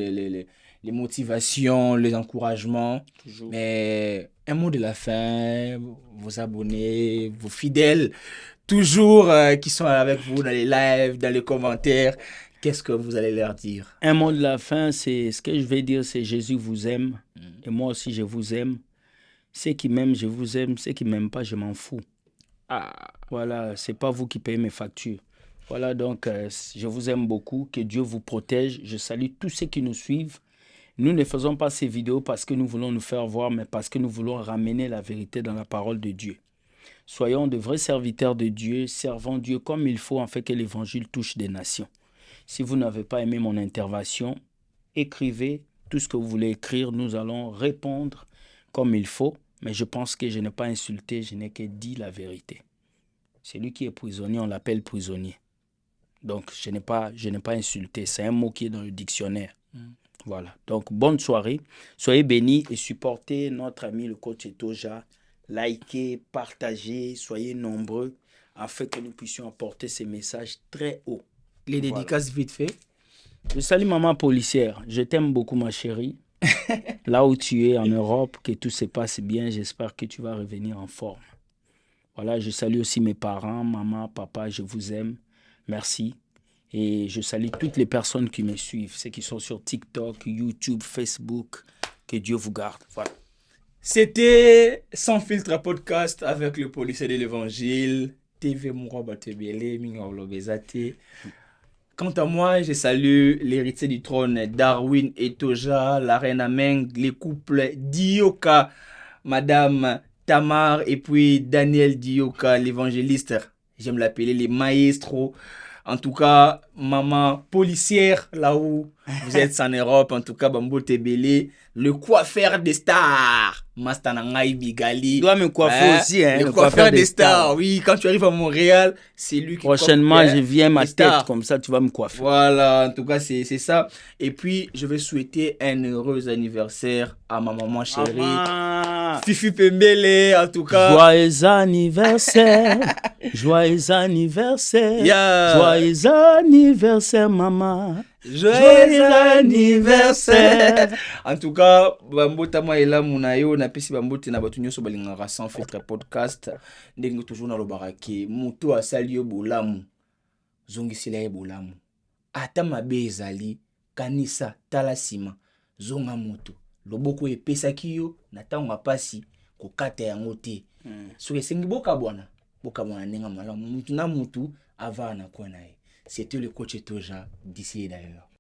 les motivations, les encouragements. Toujours. Mais un mot de la fin, vos abonnés, vos fidèles, toujours qui sont avec vous dans les lives, dans les commentaires, qu'est-ce que vous allez leur dire? Un mot de la fin, c'est ce que je vais dire, c'est Jésus vous aime et moi aussi je vous aime. Ceux qui m'aiment, je vous aime. Ceux qui ne m'aiment pas, je m'en fous. Voilà, ce n'est pas vous qui payez mes factures. Voilà, donc je vous aime beaucoup. Que Dieu vous protège. Je salue tous ceux qui nous suivent. Nous ne faisons pas ces vidéos parce que nous voulons nous faire voir, mais parce que nous voulons ramener la vérité dans la parole de Dieu. Soyons de vrais serviteurs de Dieu, servons Dieu comme il faut, afin que l'évangile touche des nations. Si vous n'avez pas aimé mon intervention, écrivez tout ce que vous voulez écrire. Nous allons répondre comme il faut, mais je pense que je n'ai pas insulté, je n'ai que dit la vérité. Celui qui est prisonnier, on l'appelle prisonnier. Donc, je n'ai pas insulté. C'est un mot qui est dans le dictionnaire. Voilà. Donc, bonne soirée. Soyez bénis et supportez notre ami le coach Etoja. Likez, partagez, soyez nombreux afin que nous puissions apporter ces messages très hauts. Les dédicaces vite fait. Je salue maman policière. Je t'aime beaucoup, ma chérie. Là où tu es en Europe, que tout se passe bien. J'espère que tu vas revenir en forme. Voilà, je salue aussi mes parents, maman, papa, je vous aime. Merci. Et je salue toutes les personnes qui me suivent, ceux qui sont sur TikTok, YouTube, Facebook. Que Dieu vous garde. Voilà. C'était Sans Filtre podcast avec le policier de l'évangile. TV Mouraba Tebele, Mingolo Bezate. Quant à moi, je salue l'héritier du trône, Darwin Etoja, la reine Ameng, les couples Dioka, Madame Tamar et puis Daniel Dioka, l'évangéliste. J'aime l'appeler les maestros. En tout cas, maman policière, là où vous êtes en Europe, en tout cas, Bambo Tebele, le coiffeur des stars. Mastanangai Bigali. Tu dois me coiffer aussi, hein. Le coiffeur des stars. Oui, quand tu arrives à Montréal, c'est lui qui prochainement, je viens ma tête, comme ça, tu vas me coiffer. Voilà, en tout cas, c'est ça. Et puis, je vais souhaiter un heureux anniversaire à ma maman chérie. Maman. Fifi Pembele, en tout cas. Joyeux anniversaire. Joyeux anniversaire. Yeah. Joyeux anniversaire, maman. Joyeux anniversaire. En tout cas, bambota moi ela munayo na pesi bambote na batu nyoso balingaka Sans Filtre podcast. Ndenge toujours na lobarake muto asali yo bolamu. Zongisila ye bolamu. Ata mabe ezali kanisa tala sima zonga moto. Loboko epesaki yo na tango pasi kokata yango te. Soki esengi boka bwana nenga malamu mutu na mutu avana kwa naye. C'était le coach Etoja d'ici et d'ailleurs.